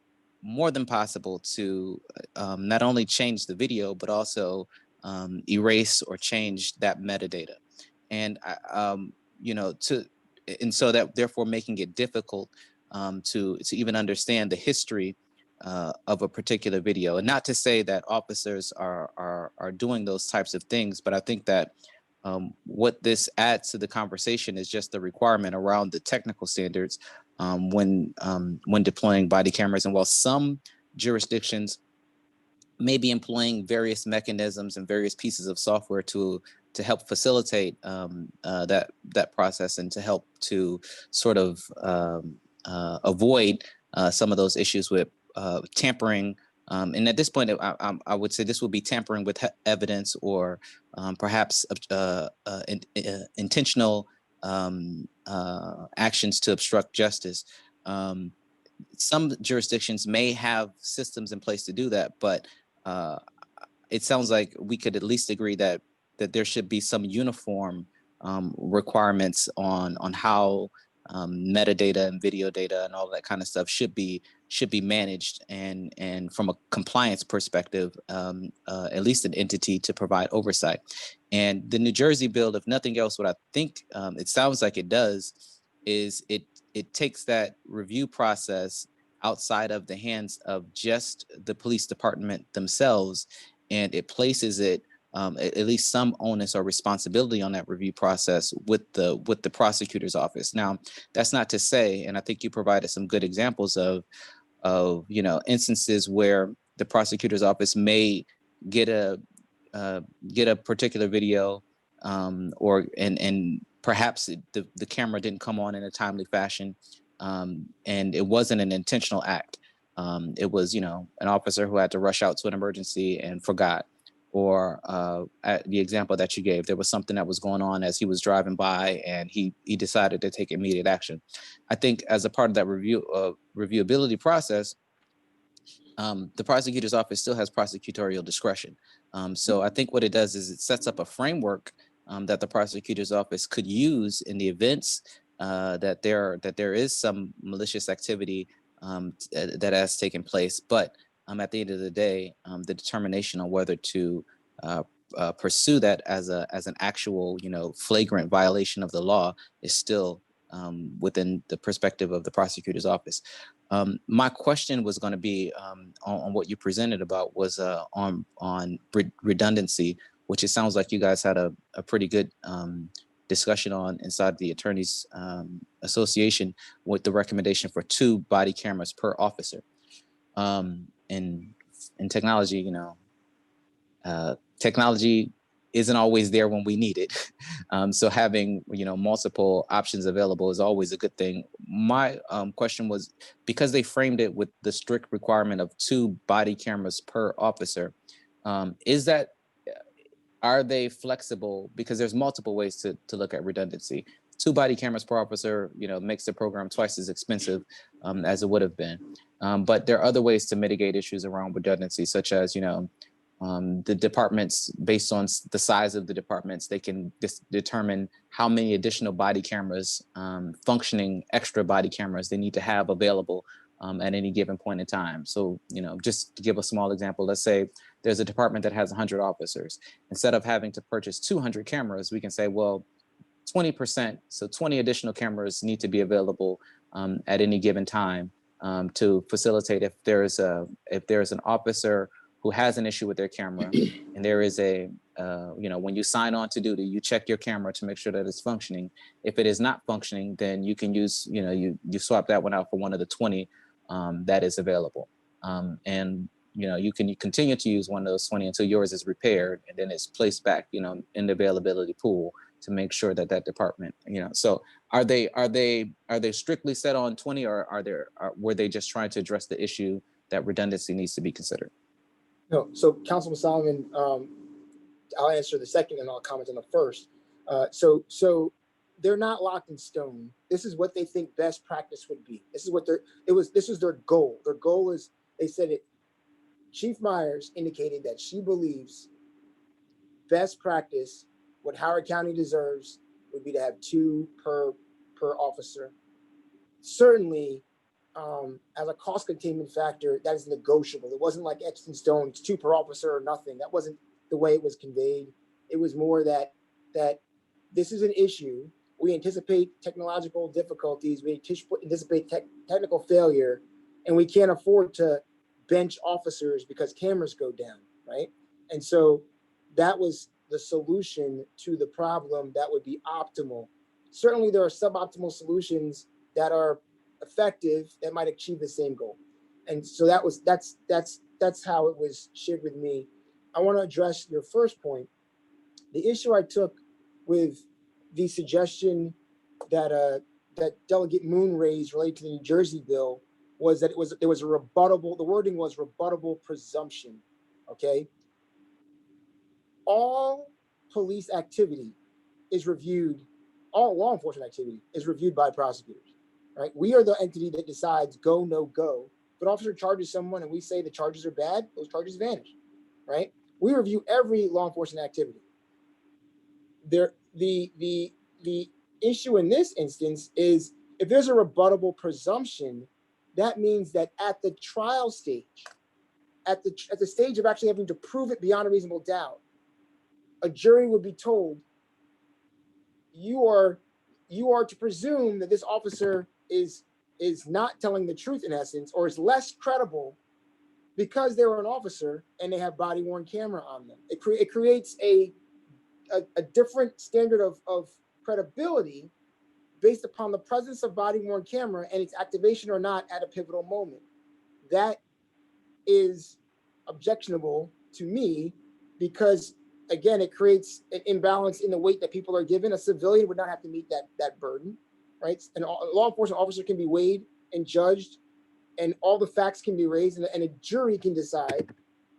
more than possible to not only change the video, but also erase or change that metadata. And, you know, and so that therefore making it difficult to even understand the history of a particular video. And not to say that officers are doing those types of things, but I think that what this adds to the conversation is just the requirement around the technical standards when deploying body cameras. And while some jurisdictions may be employing various mechanisms and various pieces of software to help facilitate that process and to help to sort of avoid some of those issues with tampering. And at this point, I would say this would be tampering with evidence or perhaps intentional actions to obstruct justice. Some jurisdictions may have systems in place to do that, but it sounds like we could at least agree that there should be some uniform requirements on how metadata and video data and all that kind of stuff should be managed, and from a compliance perspective, at least an entity to provide oversight. And the New Jersey bill, if nothing else, what I think it sounds like it does is it takes that review process outside of the hands of just the police department themselves, and it places it at least some onus or responsibility on that review process with the prosecutor's office. Now, that's not to say, and I think you provided some good examples of you know, instances where the prosecutor's office may get a particular video and perhaps the camera didn't come on in a timely fashion, and it wasn't an intentional act. It was, you know, an officer who had to rush out to an emergency and forgot. Or at the example that you gave, there was something that was going on as he was driving by and he decided to take immediate action. I think as a part of that reviewability process, the prosecutor's office still has prosecutorial discretion. So I think what it does is it sets up a framework that the prosecutor's office could use in the events that there is some malicious activity that has taken place. But at the end of the day, the determination on whether to pursue that as an actual, flagrant violation of the law is still within the perspective of the prosecutor's office. My question was going to be on what you presented about was on redundancy, which it sounds like you guys had a pretty good discussion on inside the attorneys association with the recommendation for 2 body cameras per officer. In technology, technology isn't always there when we need it. So having, multiple options available is always a good thing. My question was, because they framed it with the strict requirement of 2 body cameras per officer, are they flexible? Because there's multiple ways to look at redundancy. 2 body cameras per officer, makes the program twice as expensive as it would have been. But there are other ways to mitigate issues around redundancy, such as, the departments, based on the size of the departments, they can determine how many additional body cameras, functioning extra body cameras they need to have available at any given point in time. So, just to give a small example, let's say there's a department that has 100 officers. Instead of having to purchase 200 cameras, we can say, well, 20%, so 20 additional cameras need to be available at any given time to facilitate if there's an officer who has an issue with their camera, and there is when you sign on to duty, you check your camera to make sure that it's functioning. If it is not functioning, then you can use, you swap that one out for one of the 20 that is available. And you can continue to use one of those 20 until yours is repaired, and then it's placed back, in the availability pool to make sure that department, so are they strictly set on 20, or were they just trying to address the issue that redundancy needs to be considered? No, so Councilman Solomon, I'll answer the second and I'll comment on the first. So they're not locked in stone. This is what they think best practice would be. This is their goal. Their goal is, they said it, Chief Myers indicated that she believes best practice, what Howard County deserves, would be to have 2 per officer. Certainly, as a cost containment factor, that is negotiable. It wasn't like etched in stone, it's 2 per officer or nothing. That wasn't the way it was conveyed. It was more that this is an issue. We anticipate technological difficulties. We anticipate technical failure, and we can't afford to bench officers because cameras go down, right? And so that was the solution to the problem that would be optimal. Certainly there are suboptimal solutions that are effective that might achieve the same goal. And so that's how it was shared with me. I want to address your first point. The issue I took with the suggestion that Delegate Moon raised related to the New Jersey bill was that it was a rebuttable, the wording was rebuttable presumption, okay? All police activity is reviewed, all law enforcement activity is reviewed by prosecutors, right? We are the entity that decides go, no go. If an officer charges someone and we say the charges are bad, those charges vanish, right? We review every law enforcement activity. The issue in this instance is if there's a rebuttable presumption, that means that at the trial stage, at the stage of actually having to prove it beyond a reasonable doubt, a jury would be told, you are to presume that this officer is not telling the truth in essence, or is less credible because they were an officer and they have body-worn camera on them. It creates a different standard of credibility based upon the presence of body-worn camera and its activation or not at a pivotal moment. That is objectionable to me because, again, it creates an imbalance in the weight that people are given. A civilian would not have to meet that burden, right? And a law enforcement officer can be weighed and judged, and all the facts can be raised, and a jury can decide,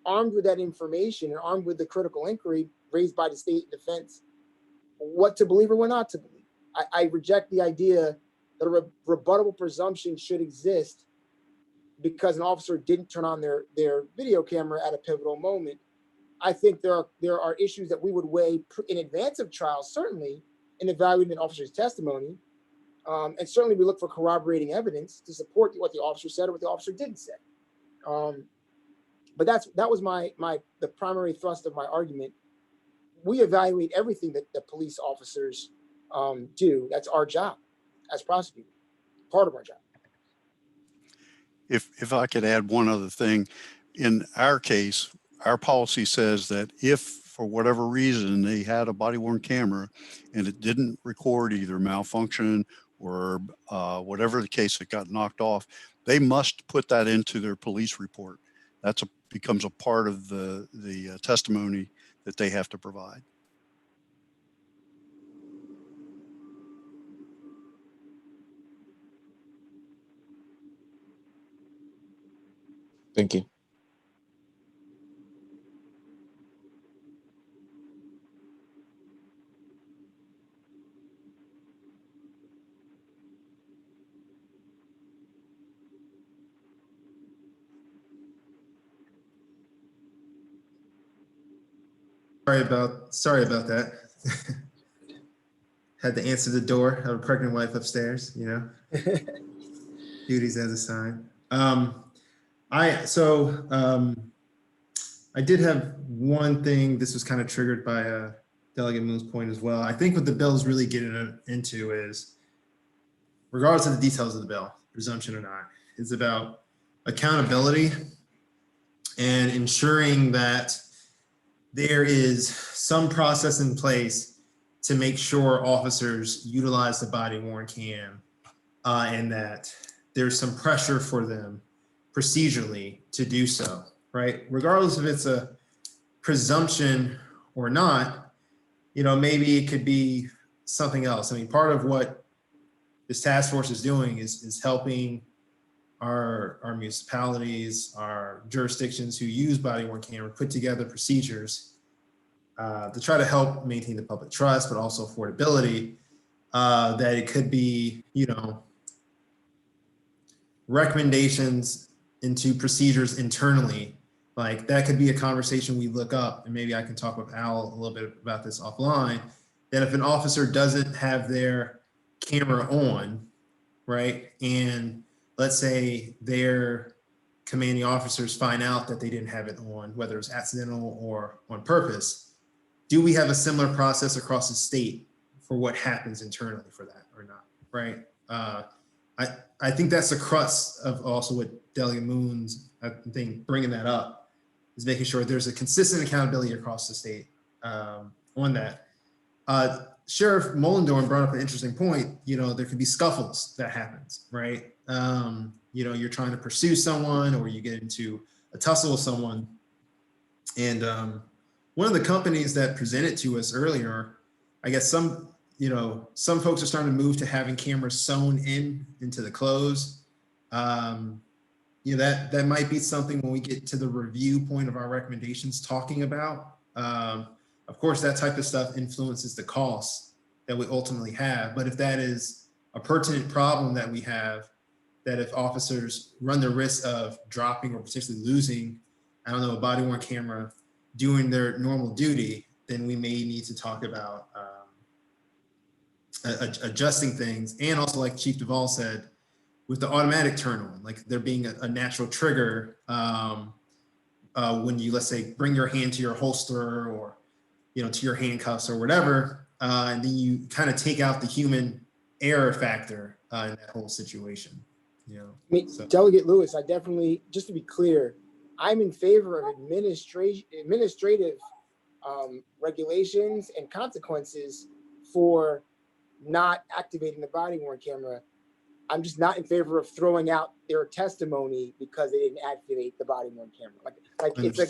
armed with that information and armed with the critical inquiry raised by the state defense, what to believe or what not to believe. I reject the idea that a rebuttable presumption should exist because an officer didn't turn on their video camera at a pivotal moment. I think there are issues that we would weigh in advance of trial, certainly in evaluating an officer's testimony. And certainly we look for corroborating evidence to support what the officer said or what the officer didn't say. But that was the primary thrust of my argument. We evaluate everything that the police officers do. That's our job as prosecutors, part of our job. If I could add one other thing, in our case, our policy says that if for whatever reason they had a body worn camera and it didn't record either malfunction or whatever the case that got knocked off, they must put that into their police report. That's becomes a part of the testimony that they have to provide. Thank you. Sorry about that. Had to answer the door. I have a pregnant wife upstairs, you know. Duties as assigned. I did have one thing. This was kind of triggered by Delegate Moon's point as well. I think what the bill is really getting into is, regardless of the details of the bill, presumption or not, it's about accountability and ensuring that there is some process in place to make sure officers utilize the body worn cam and that there's some pressure for them procedurally to do so, right? Regardless if it's a presumption or not, you know, maybe it could be something else. I mean, part of what this task force is doing is helping our municipalities, our jurisdictions who use body worn camera put together procedures to try to help maintain the public trust, but also affordability, that it could be, you know, recommendations into procedures internally. Like that could be a conversation we look up, and maybe I can talk with Al a little bit about this offline, that if an officer doesn't have their camera on, right, and let's say their commanding officers find out that they didn't have it on, whether it's accidental or on purpose, do we have a similar process across the state for what happens internally for that or not, right? I think that's the crux of also what Delegate Moon's, I think, bringing that up, is making sure there's a consistent accountability across the state on that. Sheriff Mullendorn brought up an interesting point. You know, there could be scuffles that happens, right? You know, you're trying to pursue someone or you get into a tussle with someone. And one of the companies that presented to us earlier, I guess some folks are starting to move to having cameras sewn into the clothes. You know, that might be something when we get to the review point of our recommendations talking about. Of course, that type of stuff influences the costs that we ultimately have. But if that is a pertinent problem that we have, that if officers run the risk of dropping or potentially losing, I don't know, a body worn camera doing their normal duty, then we may need to talk about adjusting things. And also, like Chief Duvall said, with the automatic turn on, like there being a natural trigger when you, let's say, bring your hand to your holster or, you know, to your handcuffs or whatever, and then you kind of take out the human error factor in that whole situation. You know, I mean, so. Delegate Lewis, I definitely, just to be clear, I'm in favor of administrative regulations and consequences for not activating the body worn camera. I'm just not in favor of throwing out their testimony because they didn't activate the body worn camera. Like it's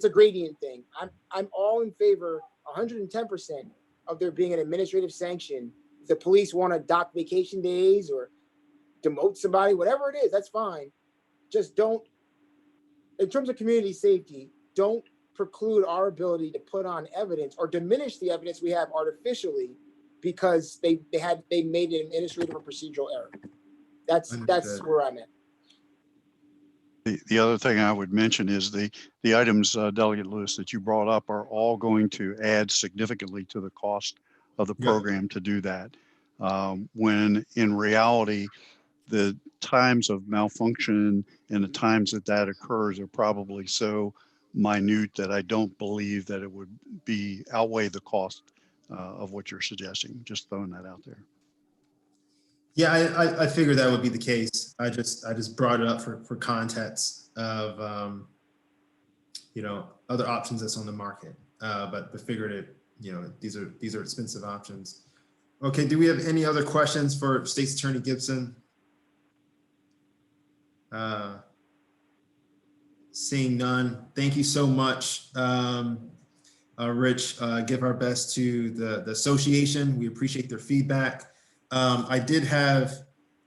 a gradient thing. I'm all in favor 110% of there being an administrative sanction. If the police want to dock vacation days or demote somebody, whatever it is, that's fine. Just don't, in terms of community safety, don't preclude our ability to put on evidence or diminish the evidence we have artificially because they made an administrative or procedural error. That's where I'm at. The other thing I would mention is the items, Delegate Lewis, that you brought up are all going to add significantly to the cost of the program to do that. when in reality, the times of malfunction and the times that that occurs are probably so minute that I don't believe that it would be outweigh the cost of what you're suggesting. Just throwing that out there. Yeah, I figured that would be the case. I just brought it up for context of other options that's on the market. But figured it, these are expensive options. Okay, do we have any other questions for State's Attorney Gibson? Seeing none, thank you so much, Rich. Give our best to the association. We appreciate their feedback. I did have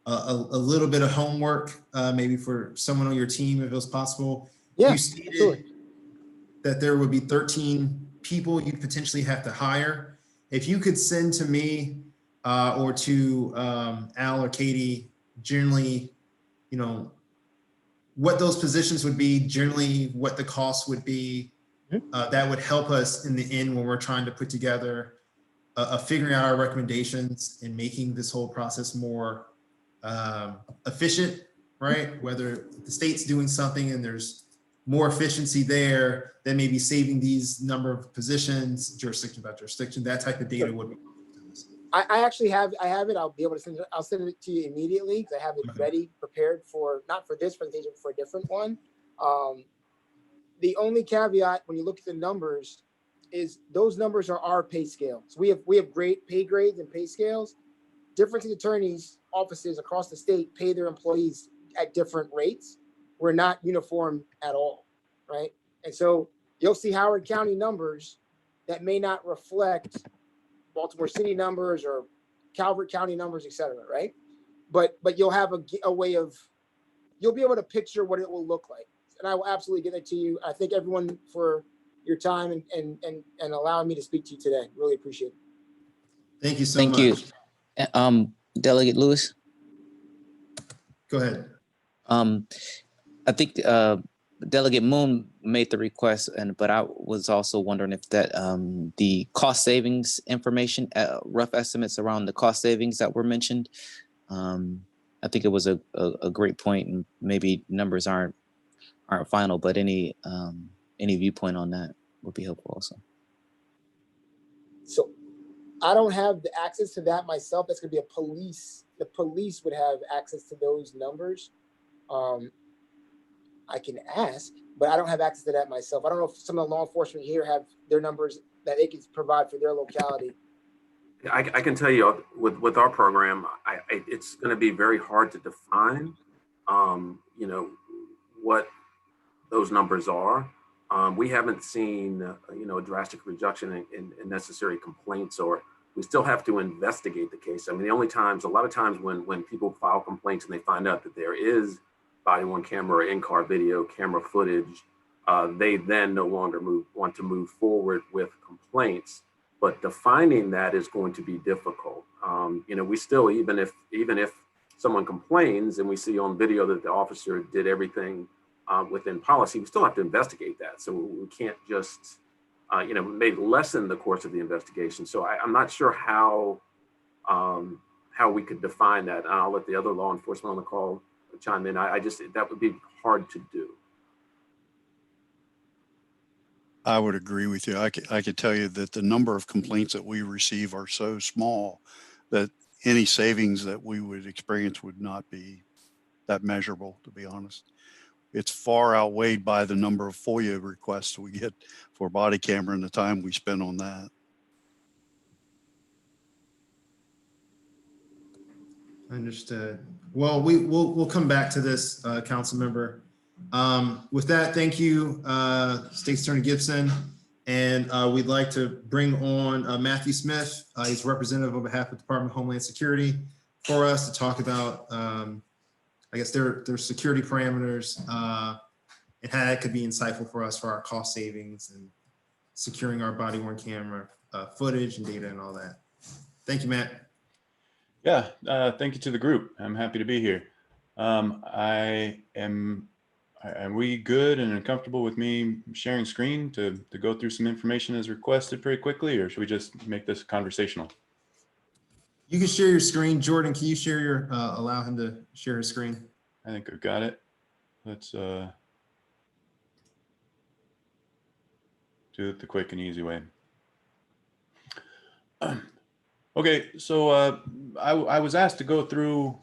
a little bit of homework, maybe for someone on your team, if it was possible. Yeah, You stated absolutely. that there would be 13 people you potentially have to hire. If you could send to me or to Al or Katie, generally, what those positions would be, generally what the cost would be, that would help us in the end when we're trying to put together figuring out our recommendations and making this whole process more efficient, right? Whether the state's doing something and there's more efficiency there, then maybe saving these number of positions, jurisdiction by jurisdiction, that type of data would be. I actually have it. I'll be able to send it. I'll send it to you immediately because I have it Okay. ready, prepared for, not for this presentation, but for a different one. The only caveat when you look at the numbers is those numbers are our pay scales. We have great pay grades and pay scales. Different attorneys' offices across the state pay their employees at different rates. We're not uniform at all, right? And so you'll see Howard County numbers that may not reflect Baltimore City numbers or Calvert County numbers, et cetera, right? But you'll have a way of, you'll be able to picture what it will look like. And I will absolutely get it to you. I thank everyone for your time and allowing me to speak to you today. Really appreciate it. Thank you so Thank much. you. Delegate Lewis. Go ahead. I think Delegate Moon made the request, but I was also wondering if that the cost savings information, rough estimates around the cost savings that were mentioned. I think it was a great point, and maybe numbers aren't final, but any viewpoint on that would be helpful also. So I don't have the access to that myself. That's gonna be the police would have access to those numbers. I can ask, but I don't have access to that myself. I don't know if some of the law enforcement here have their numbers that they can provide for their locality. I can tell you with our program, it's going to be very hard to define, what those numbers are. We haven't seen, a drastic reduction in necessary complaints, or we still have to investigate the case. I mean, a lot of times when people file complaints and they find out that there is body-worn camera or in-car video camera footage, they then no longer want to move forward with complaints. But defining that is going to be difficult. We still, even if someone complains and we see on video that the officer did everything within policy, we still have to investigate that. So we can't just, maybe lessen the course of the investigation. So I'm not sure how we could define that. And I'll let the other law enforcement on the call chime in. That would be hard to do. I would agree with you. I could tell you that the number of complaints that we receive are so small that any savings that we would experience would not be that measurable, to be honest. It's far outweighed by the number of FOIA requests we get for body camera and the time we spend on that. Understood. Well, we'll come back to this, council member. With that, thank you, State's Attorney Gibson. And we'd like to bring on Matthew Smith. He's representative on behalf of the Department of Homeland Security for us to talk about, I guess, their security parameters and how that could be insightful for us for our cost savings and securing our body-worn camera footage and data and all that. Thank you, Matt. Yeah, thank you to the group. I'm happy to be here. Are we good and comfortable with me sharing screen to go through some information as requested pretty quickly, or should we just make this conversational? You can share your screen. Jordan, can you share your, allow him to share his screen? I think I've got it. Let's do it the quick and easy way. Okay, so I was asked to go through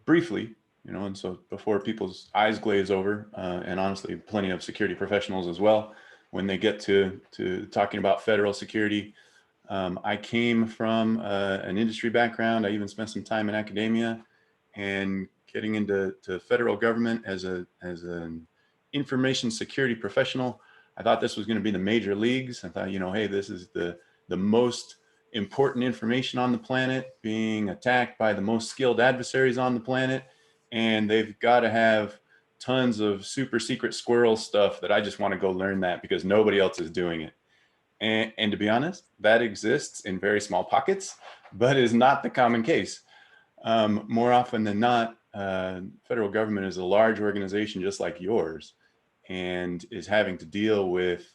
briefly, you know, and so before people's eyes glaze over, and honestly, plenty of security professionals as well, when they get to talking about federal security. I came from an industry background. I even spent some time in academia, and getting into federal government as an information security professional. I thought this was going to be the major leagues. I thought, you know, hey, this is the most important information on the planet, being attacked by the most skilled adversaries on the planet, and they've got to have tons of super secret squirrel stuff that I just want to go learn that because nobody else is doing it. And to be honest, that exists in very small pockets, but is not the common case. More often than not, federal government is a large organization just like yours, and is having to deal with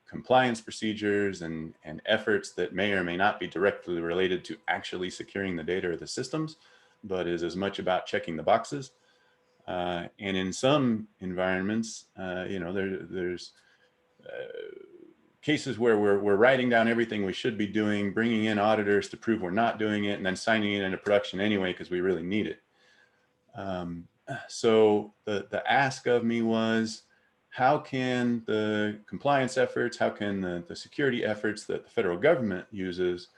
compliance procedures and efforts that may or may not be directly related to actually securing the data or the systems, but is as much about checking the boxes. And in some environments, you know, there's cases where we're writing down everything we should be doing, bringing in auditors to prove we're not doing it, and then signing it into production anyway because we really need it. So the ask of me was, how can the compliance efforts, how can the security efforts that the federal government uses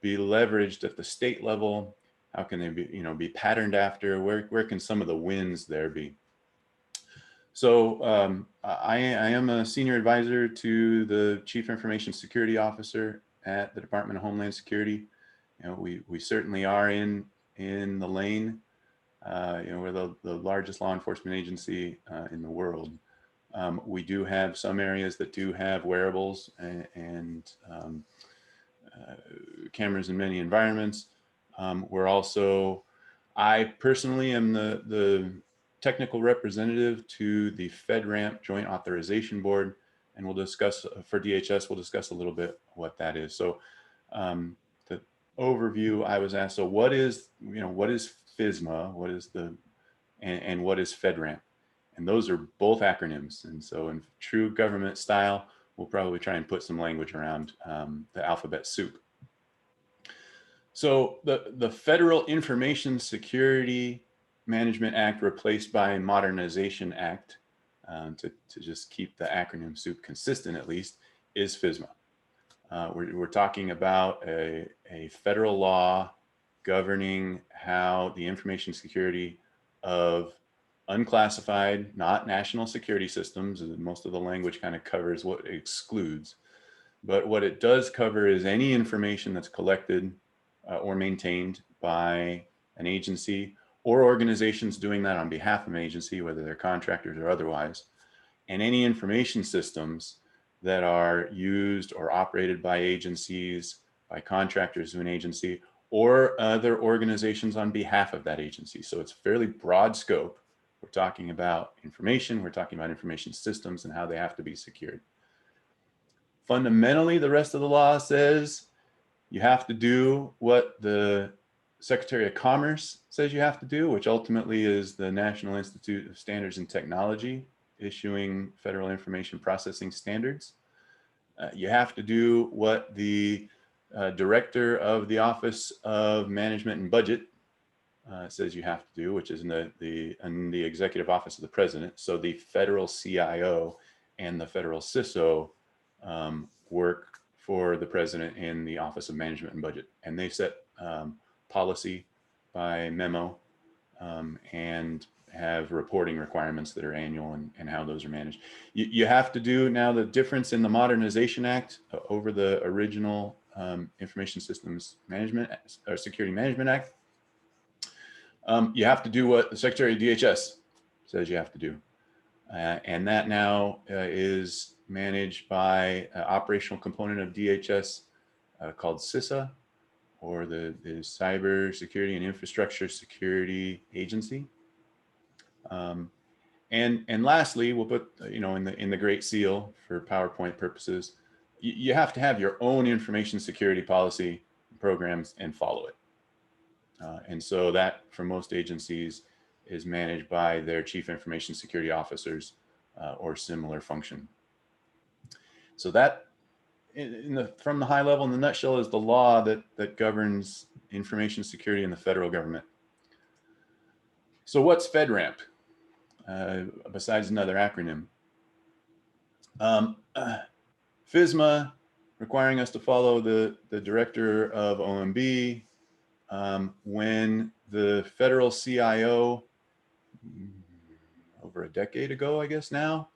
be leveraged at the state level? How can they be, you know, be patterned after? Where can some of the wins there be? So I am a senior advisor to the Chief Information Security Officer at the Department of Homeland Security. You know, we certainly are in the lane. You know, we're the largest law enforcement agency in the world. We do have some areas that do have wearables and cameras in many environments. We're also, I personally am the technical representative to the FedRAMP Joint Authorization Board, and we'll discuss for DHS, we'll discuss a little bit what that is. So the overview, I was asked, so what is, you know, what is FISMA? What is and what is FedRAMP? And those are both acronyms. And so in true government style, we'll probably try and put some language around the alphabet soup. So the Federal Information Security Management Act, replaced by Modernization Act, to just keep the acronym soup consistent at least, is FISMA. We're talking about a federal law governing how the information security of unclassified, not national security systems, and most of the language kind of covers what it excludes. But what it does cover is any information that's collected or maintained by an agency or organizations doing that on behalf of an agency, whether they're contractors or otherwise, and any information systems that are used or operated by agencies, by contractors of an agency, or other organizations on behalf of that agency. So it's fairly broad scope. We're talking about information, we're talking about information systems and how they have to be secured. Fundamentally, the rest of the law says you have to do what the Secretary of Commerce says you have to do, which ultimately is the National Institute of Standards and Technology issuing federal information processing standards. You have to do what the Director of the Office of Management and Budget says you have to do, which is in the Executive Office of the President. So the federal CIO and the federal CISO work for the President in the Office of Management and Budget. And they set policy by memo and have reporting requirements that are annual and how those are managed. You have to do now the difference in the Modernization Act over the original Information Systems Management or Security Management Act. You have to do what the Secretary of DHS says you have to do. And that now is managed by an operational component of DHS called CISA, or the Cyber Security and Infrastructure Security Agency. And lastly, we'll put, you know, in the Great Seal for PowerPoint purposes, you have to have your own information security policy programs and follow it. And so that, for most agencies, is managed by their chief information security officers or similar function. So that, from the high level, in the nutshell, is the law that governs information security in the federal government. So what's FedRAMP, besides another acronym? FISMA, requiring us to follow the director of OMB. When the federal CIO, over a decade ago, I guess now,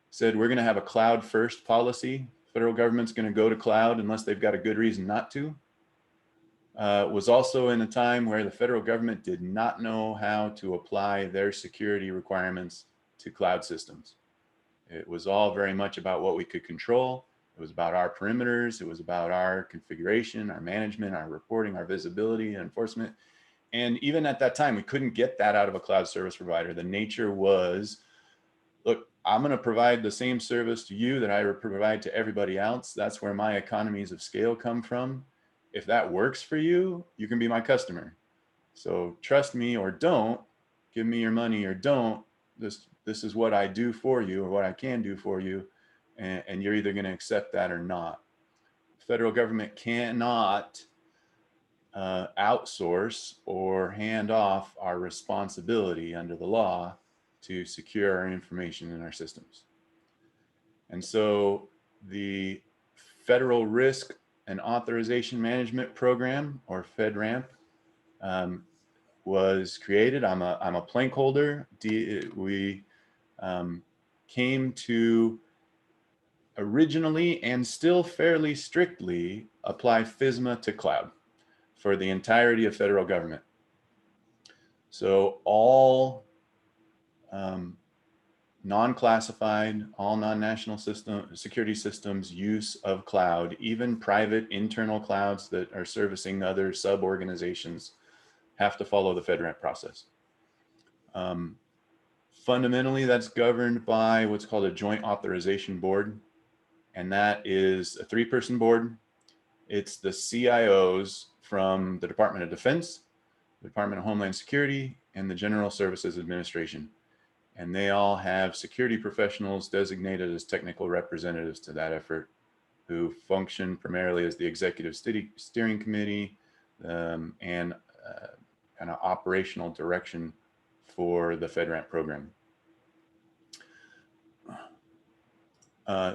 said we're going to have a cloud first policy. Federal government's going to go to cloud unless they've got a good reason not to. Was also in a time where the federal government did not know how to apply their security requirements to cloud systems. It was all very much about what we could control. It was about our perimeters. It was about our configuration, our management, our reporting, our visibility, enforcement. And even at that time, we couldn't get that out of a cloud service provider. The nature was, look, I'm going to provide the same service to you that I provide to everybody else. That's where my economies of scale come from. If that works for you, you can be my customer. So trust me or don't, give me your money or don't. This is what I do for you, or what I can do for you. And you're either going to accept that or not. The federal government cannot outsource or hand off our responsibility under the law to secure our information in our systems. And so the Federal Risk and Authorization Management Program, or FedRAMP, was created. I'm a plank holder. We came to originally and still fairly strictly apply FISMA to cloud for the entirety of federal government. So all non-classified, all non-national security systems use of cloud, even private internal clouds that are servicing other sub-organizations, have to follow the FedRAMP process. Fundamentally, that's governed by what's called a Joint Authorization Board. And that is a 3-person board. It's the CIOs from the Department of Defense, the Department of Homeland Security, and the General Services Administration. And they all have security professionals designated as technical representatives to that effort, who function primarily as the executive steering committee and kind of operational direction for the FedRAMP program.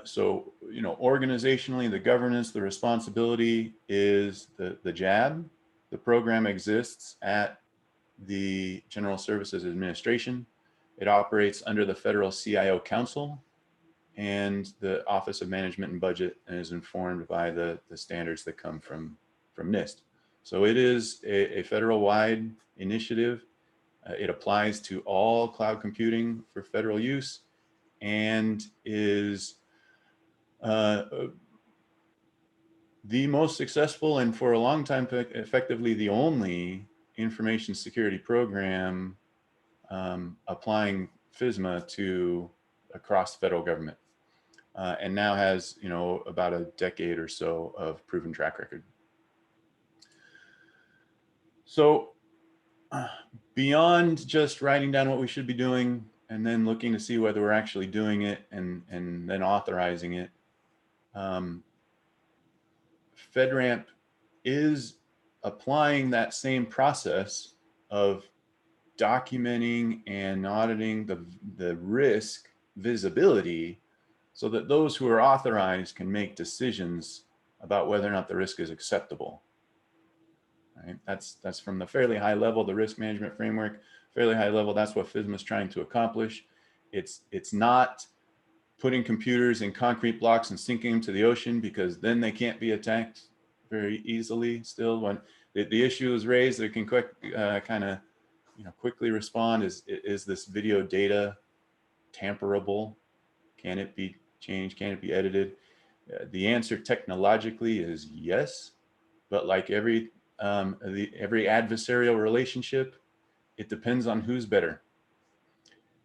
So, organizationally, the governance, the responsibility is the JAB. The program exists at the General Services Administration. It operates under the Federal CIO Council and the Office of Management and Budget, and is informed by the standards that come from NIST. So it is a federal-wide initiative. It applies to all cloud computing for federal use, and is the most successful, and for a long time effectively the only information security program applying FISMA to across the federal government, and now has about a decade or so of proven track record. So beyond just writing down what we should be doing and then looking to see whether we're actually doing it and then authorizing it, FedRAMP is applying that same process of documenting and auditing the risk visibility so that those who are authorized can make decisions about whether or not the risk is acceptable. Right? That's from the fairly high level, the risk management framework, fairly high level. That's what FISMA is trying to accomplish. It's not putting computers in concrete blocks and sinking them to the ocean, because then they can't be attacked very easily. Still, when the issue is raised, they can quickly respond. Is this video data tamperable? Can it be changed? Can it be edited? The answer technologically is yes, but like every adversarial relationship, it depends on who's better.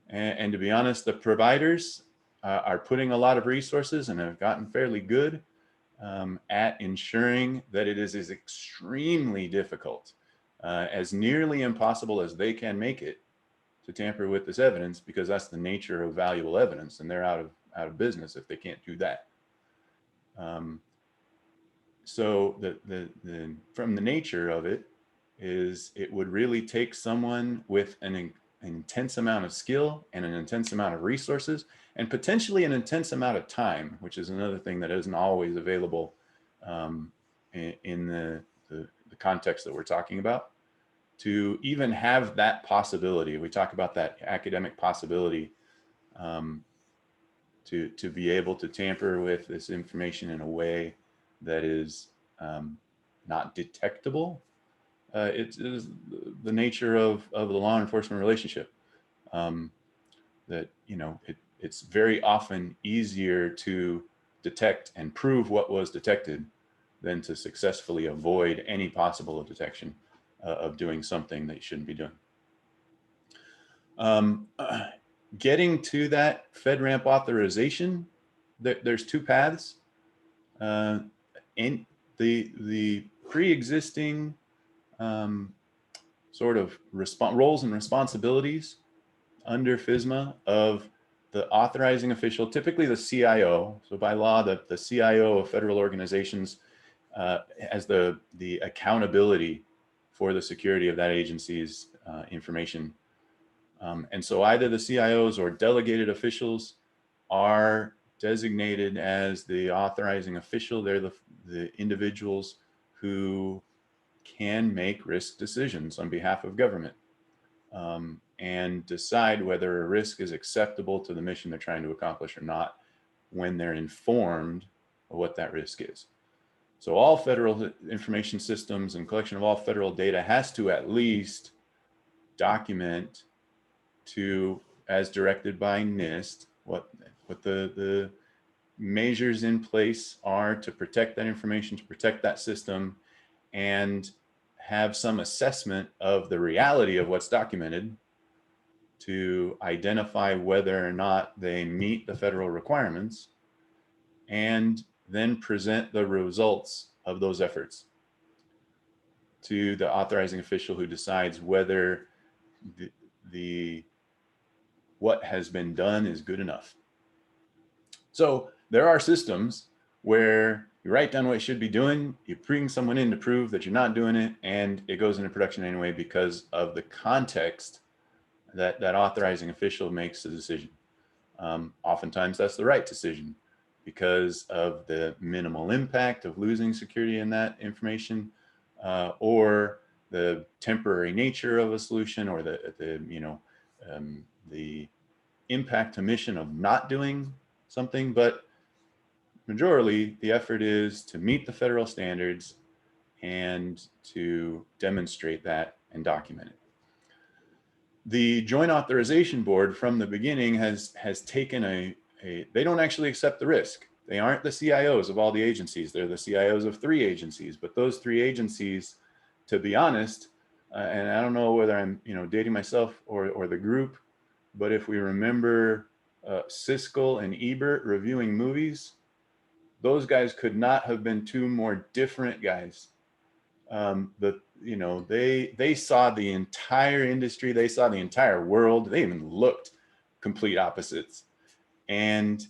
And to be honest, the providers are putting a lot of resources and have gotten fairly good at ensuring that it is as extremely difficult, as nearly impossible as they can make it, to tamper with this evidence, because that's the nature of valuable evidence, and they're out of business if they can't do that. So from the nature of it is, it would really take someone with an intense amount of skill and an intense amount of resources, and potentially an intense amount of time, which is another thing that isn't always available in the context that we're talking about, to even have that possibility. We talk about that academic possibility, to be able to tamper with this information in a way that is not detectable. It is the nature of the law enforcement relationship. That, it's very often easier to detect and prove what was detected than to successfully avoid any possible detection of doing something that you shouldn't be doing. Getting to that FedRAMP authorization, there's two paths. In the pre-existing sort of roles and responsibilities under FISMA of the authorizing official, typically the CIO. So by law, the CIO of federal organizations has the accountability for the security of that agency's information. And so either the CIOs or delegated officials are designated as the authorizing official. They're the individuals who can make risk decisions on behalf of government, and decide whether a risk is acceptable to the mission they're trying to accomplish or not, when they're informed of what that risk is. So all federal information systems and collection of all federal data has to at least document to, as directed by NIST, what the measures in place are to protect that information, to protect that system, and have some assessment of the reality of what's documented to identify whether or not they meet the federal requirements, and then present the results of those efforts to the authorizing official, who decides whether what has been done is good enough. So there are systems where you write down what you should be doing, you bring someone in to prove that you're not doing it, and it goes into production anyway because of the context that authorizing official makes the decision. Oftentimes that's the right decision because of the minimal impact of losing security in that information, or the temporary nature of a solution, or the impact to mission of not doing something. But majorly, the effort is to meet the federal standards and to demonstrate that and document it. The Joint Authorization Board from the beginning has taken they don't actually accept the risk. They aren't the CIOs of all the agencies. They're the CIOs of 3 agencies, but those 3 agencies, to be honest, and I don't know whether I'm dating myself or the group, but if we remember Siskel and Ebert reviewing movies, those guys could not have been 2 more different guys. They saw the entire industry, they saw the entire world, they even looked complete opposites. And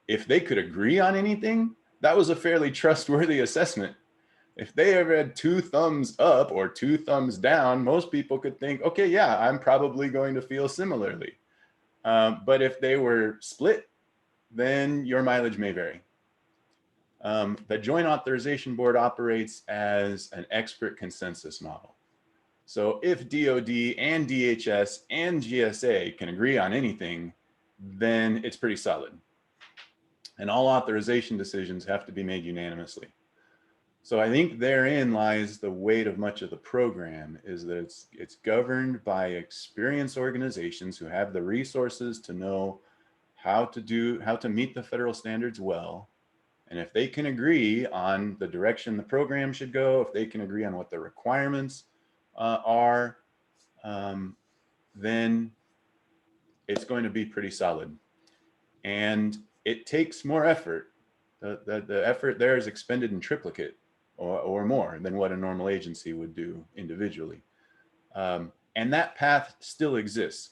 if they could agree on anything, that was a fairly trustworthy assessment. If they ever had 2 thumbs up or 2 thumbs down, most people could think, okay, yeah, I'm probably going to feel similarly. But if they were split, then your mileage may vary. The Joint Authorization Board operates as an expert consensus model. So if DoD and DHS and GSA can agree on anything, then it's pretty solid. And all authorization decisions have to be made unanimously. So I think therein lies the weight of much of the program, is that it's governed by experienced organizations who have the resources to know how to meet the federal standards well. And if they can agree on the direction the program should go, if they can agree on what the requirements are, then it's going to be pretty solid. And it takes more effort the effort there is expended in triplicate or more than what a normal agency would do individually. And that path still exists.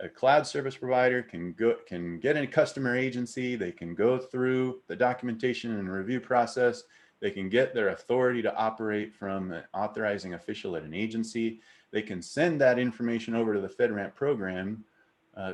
A cloud service provider can get a customer agency. They can go through the documentation and review process. They can get their authority to operate from an authorizing official at an agency. They can send that information over to the FedRAMP program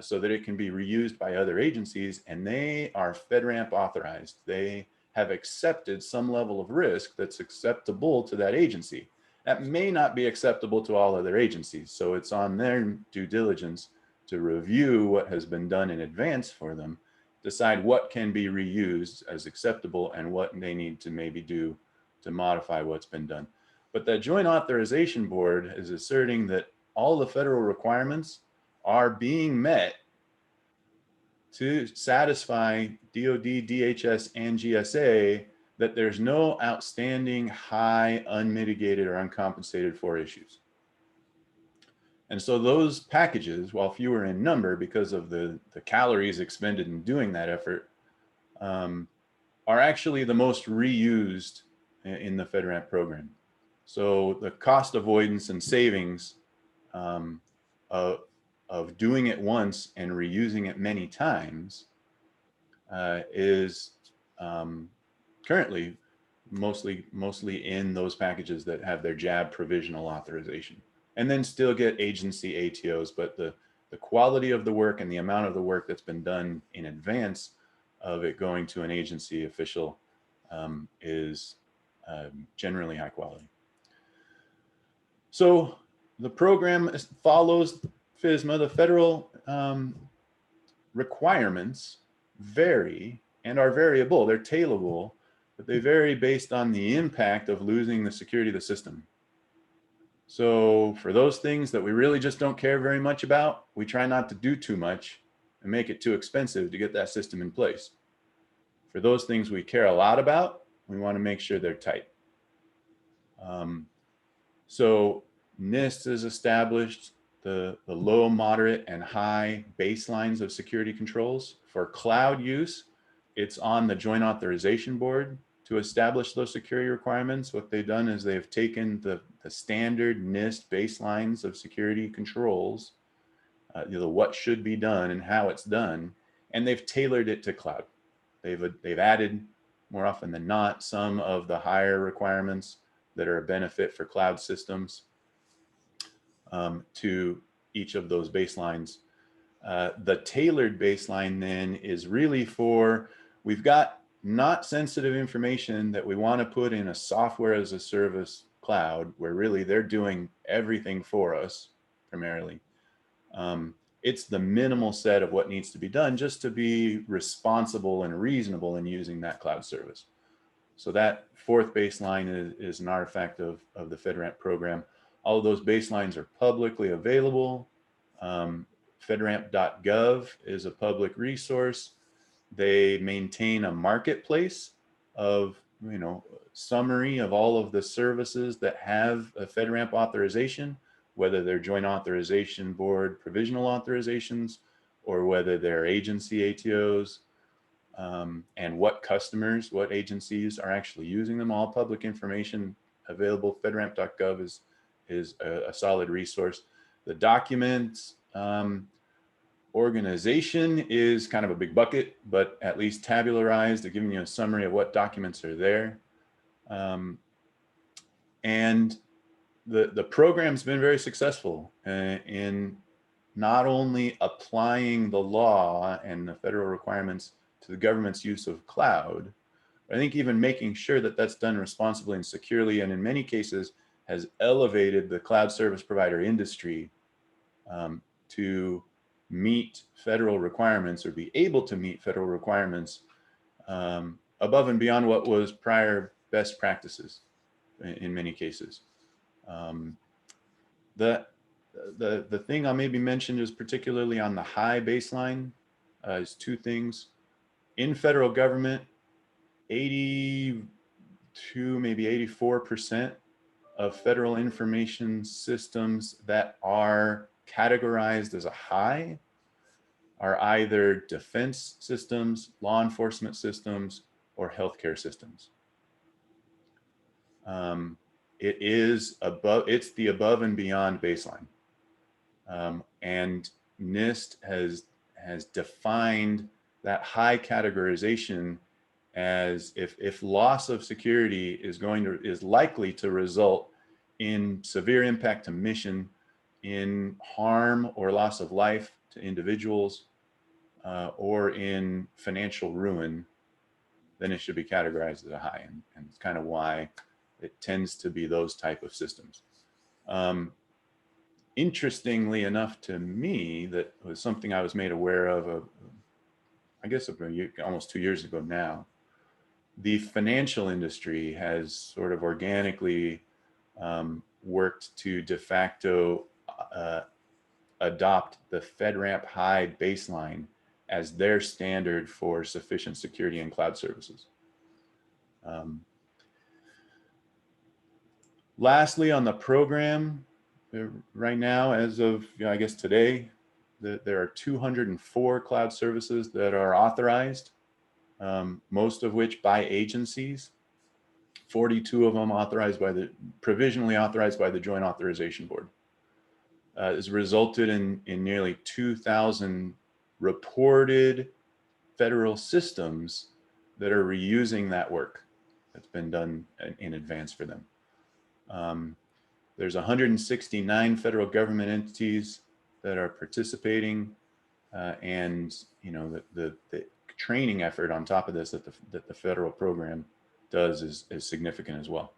so that it can be reused by other agencies, and they are FedRAMP authorized. They have accepted some level of risk that's acceptable to that agency. That may not be acceptable to all other agencies, so it's on their due diligence to review what has been done in advance for them, decide what can be reused as acceptable and what they need to maybe do to modify what's been done. But that Joint Authorization Board is asserting that all the federal requirements are being met to satisfy DoD, DHS, and GSA, that there's no outstanding high unmitigated or uncompensated for issues. And so those packages, while fewer in number because of the calories expended in doing that effort, are actually the most reused in the FedRAMP program. So the cost avoidance and savings of doing it once and reusing it many times is currently mostly in those packages that have their JAB provisional authorization, and then still get agency ATOs. But the quality of the work and the amount of the work that's been done in advance of it going to an agency official is generally high quality. So the program follows FSMA. The federal requirements vary and are variable. They're tailable, but they vary based on the impact of losing the security of the system. So for those things that we really just don't care very much about, we try not to do too much and make it too expensive to get that system in place. For those things we care a lot about, we want to make sure they're tight. So NIST has established the low, moderate, and high baselines of security controls. For cloud use, it's on the Joint Authorization Board to establish those security requirements. What they've done is they've taken the standard NIST baselines of security controls, what should be done and how it's done, and they've tailored it to cloud. They've added, more often than not, some of the higher requirements that are a benefit for cloud systems to each of those baselines. The tailored baseline then is really for, we've got not sensitive information that we want to put in a software as a service cloud where really they're doing everything for us primarily. It's the minimal set of what needs to be done just to be responsible and reasonable in using that cloud service. So that fourth baseline is an artifact of the FedRAMP program. All of those baselines are publicly available. FedRAMP.gov is a public resource. They maintain a marketplace of, summary of all of the services that have a FedRAMP authorization, whether they're Joint Authorization Board provisional authorizations or whether they're agency ATOs, and what customers, what agencies are actually using them. All public information available. FedRAMP.gov is a solid resource. The documents organization is kind of a big bucket, but at least tabularized. They're giving you a summary of what documents are there. And the program's been very successful in not only applying the law and the federal requirements to the government's use of cloud, but I think even making sure that that's done responsibly and securely, and in many cases has elevated the cloud service provider industry to meet federal requirements or be able to meet federal requirements above and beyond what was prior best practices in many cases. The thing I'll maybe mention is particularly on the high baseline is two things. In federal government, 82, maybe 84% of federal information systems that are categorized as a high are either defense systems, law enforcement systems, or healthcare systems. It is above, it's the above and beyond baseline. And NIST has defined that high categorization as if loss of security is likely to result in severe impact to mission, in harm or loss of life to individuals, or in financial ruin, then it should be categorized as a high. And it's kind of why it tends to be those type of systems. Interestingly enough to me, that was something I was made aware of I guess almost 2 years ago now. The financial industry has sort of organically worked to de facto adopt the FedRAMP High baseline as their standard for sufficient security in cloud services. Lastly, on the program, right now, as of, I guess today, there are 204 cloud services that are authorized, most of which by agencies, 42 of them provisionally authorized by the Joint Authorization Board. Has resulted in nearly 2,000 reported federal systems that are reusing that work that's been done in advance for them. There's 169 federal government entities that are participating, and the training effort on top of this that the federal program does is significant as well.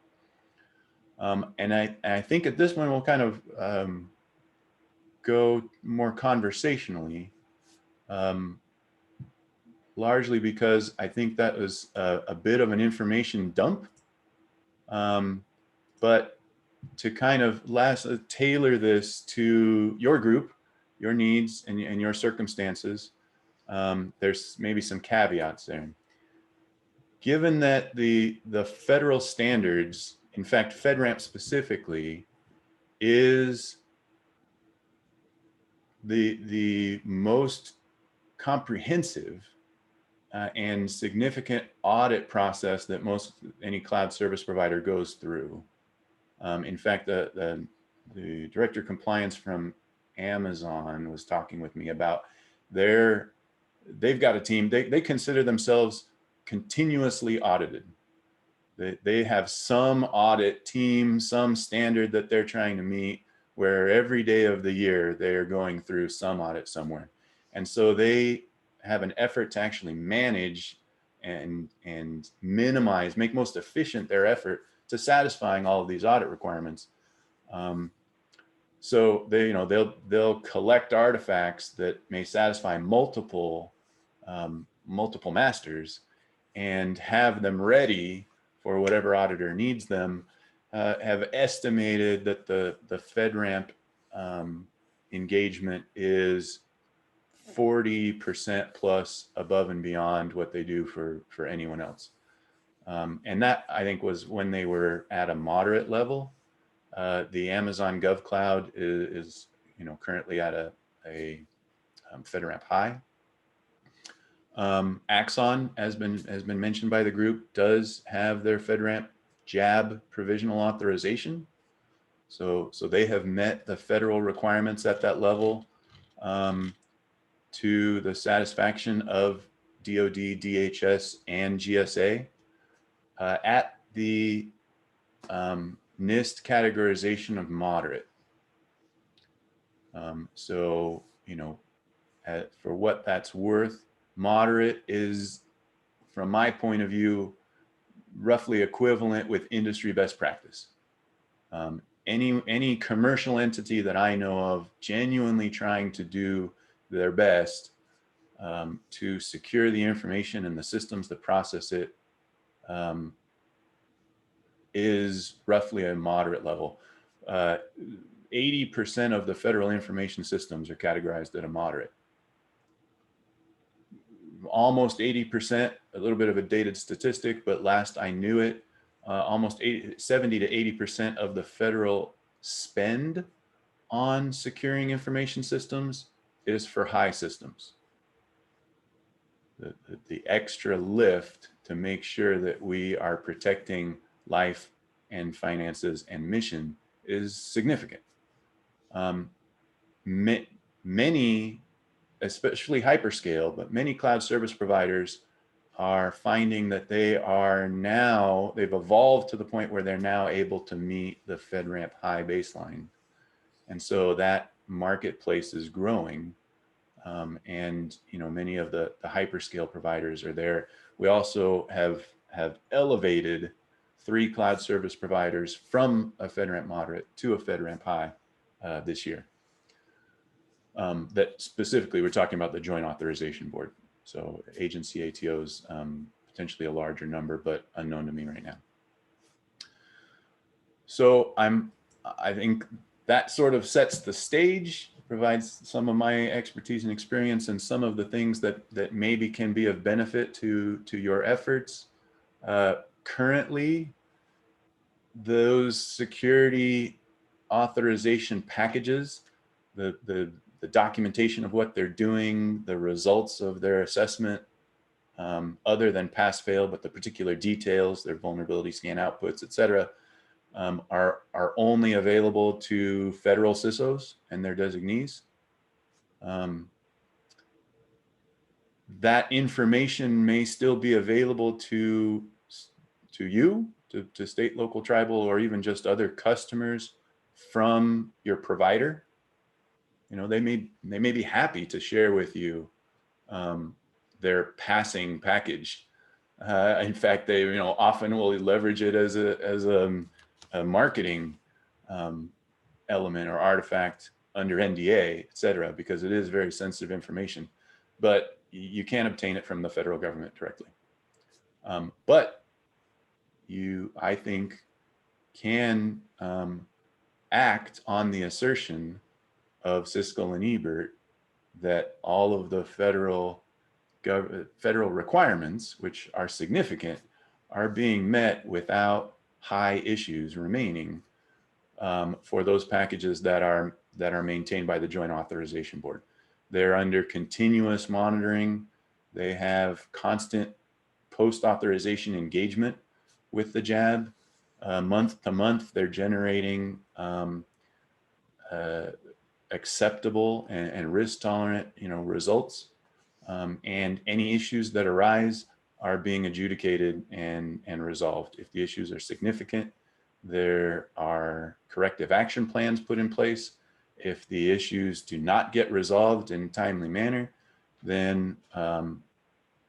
And I think at this point we'll kind of go more conversationally, largely because I think that was a bit of an information dump, but to kind of tailor this to your group, your needs, and your circumstances, there's maybe some caveats there. Given that the federal standards, in fact, FedRAMP specifically, is the most comprehensive and significant audit process that any cloud service provider goes through. In fact, the director of compliance from Amazon was talking with me about they've got a team, they consider themselves continuously audited. They have some audit team, some standard that they're trying to meet, where every day of the year they're going through some audit somewhere. And so they have an effort to actually manage and minimize, make most efficient their effort to satisfying all of these audit requirements. So they'll collect artifacts that may satisfy multiple masters and have them ready for whatever auditor needs them. Have estimated that the FedRAMP engagement is 40% plus above and beyond what they do for anyone else. And that, I think, was when they were at a moderate level. The Amazon GovCloud is currently at a FedRAMP High. Axon has been mentioned by the group, does have their FedRAMP JAB provisional authorization. So they have met the federal requirements at that level to the satisfaction of DoD, DHS, and GSA. At the NIST categorization of moderate. So, for what that's worth, moderate is, from my point of view, roughly equivalent with industry best practice. Any commercial entity that I know of genuinely trying to do their best to secure the information and the systems that process it is roughly a moderate level. 80% of the federal information systems are categorized at a moderate. Almost 80%, a little bit of a dated statistic, but last I knew it, almost 70 to 80% of the federal spend on securing information systems is for high systems. The extra lift to make sure that we are protecting life and finances and mission is significant. Many, especially hyperscale, but many cloud service providers are finding that they've evolved to the point where they're now able to meet the FedRAMP high baseline. And so that marketplace is growing. And many of the hyperscale providers are there. We also have elevated 3 cloud service providers from a FedRAMP moderate to a FedRAMP high this year. That specifically, we're talking about the Joint Authorization Board. So agency ATOs, potentially a larger number, but unknown to me right now. So I think that sort of sets the stage, provides some of my expertise and experience and some of the things that maybe can be of benefit to your efforts. Currently, those security authorization packages, the documentation of what they're doing, the results of their assessment, other than pass fail, but the particular details, their vulnerability scan outputs, et cetera, are only available to federal CISOs and their designees. That information may still be available to you, to state, local, tribal, or even just other customers from your provider. They may be happy to share with you their passing package. In fact, they often will leverage it as a marketing element or artifact under NDA, et cetera, because it is very sensitive information. But you can't obtain it from the federal government directly. But you, I think, can act on the assertion of Siskel and Ebert that all of the federal requirements, which are significant, are being met without high issues remaining for those packages that are maintained by the Joint Authorization Board. They're under continuous monitoring. They have constant post-authorization engagement with the JAB. Month to month, they're generating acceptable and risk tolerant results. And any issues that arise are being adjudicated and resolved. If the issues are significant, there are corrective action plans put in place. If the issues do not get resolved in a timely manner, then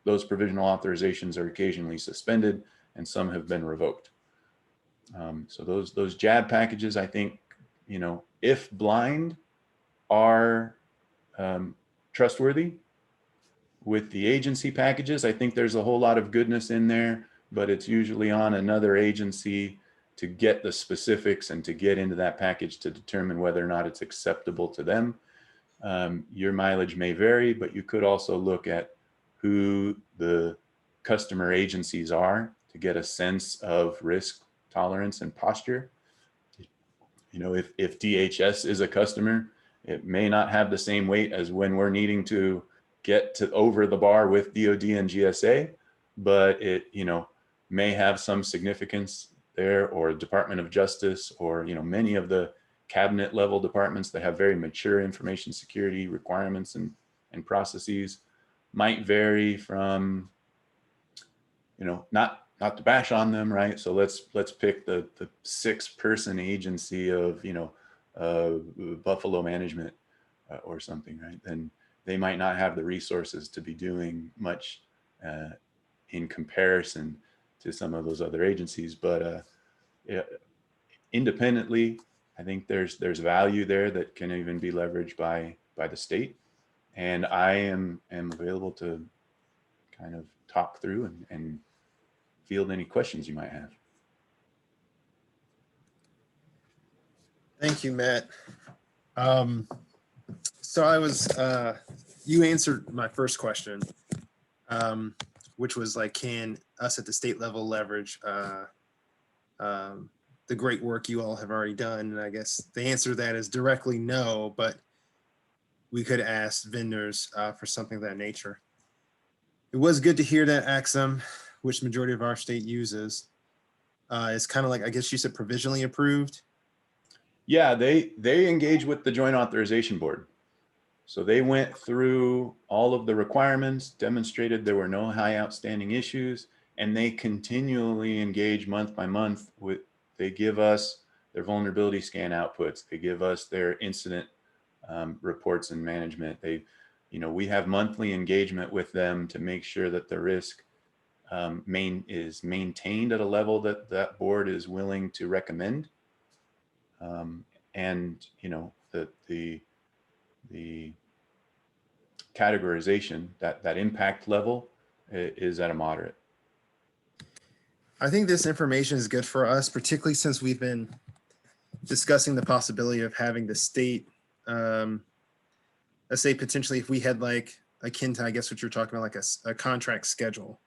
those provisional authorizations are occasionally suspended and some have been revoked. So those JAB packages, I think, if blind, are trustworthy. With the agency packages, I think there's a whole lot of goodness in there, but it's usually on another agency to get the specifics and to get into that package to determine whether or not it's acceptable to them. Your mileage may vary, but you could also look at who the customer agencies are to get a sense of risk tolerance and posture. If DHS is a customer, it may not have the same weight as when we're needing to get to over the bar with DOD and GSA, but it may have some significance there, or Department of Justice, or many of the cabinet level departments that have very mature information security requirements and processes might vary from not to bash on them, right? So let's pick the 6-person agency of Buffalo Management or something, right? Then they might not have the resources to be doing much in comparison to some of those other agencies. But independently, I think there's value there that can even be leveraged by the state. And I am available to kind of talk through and field any questions you might have. Thank you, Matt. So you answered my first question, which was like, can us at the state level leverage the great work you all have already done? And I guess the answer to that is directly no, but we could ask vendors for something of that nature. It was good to hear that, Axum. which majority of our state uses, is kind of like, I guess you said provisionally approved. Yeah, they engage with the Joint Authorization Board. So they went through all of the requirements, demonstrated there were no high outstanding issues, and they continually engage month by month with, they give us their vulnerability scan outputs. They give us their incident reports and management. They, we have monthly engagement with them to make sure that the risk is maintained at a level that that board is willing to recommend. And the categorization, that impact level is at a moderate. I think this information is good for us, particularly since we've been discussing the possibility of having the state, let's say potentially if we had like akin to, I guess what you're talking about, like a contract schedule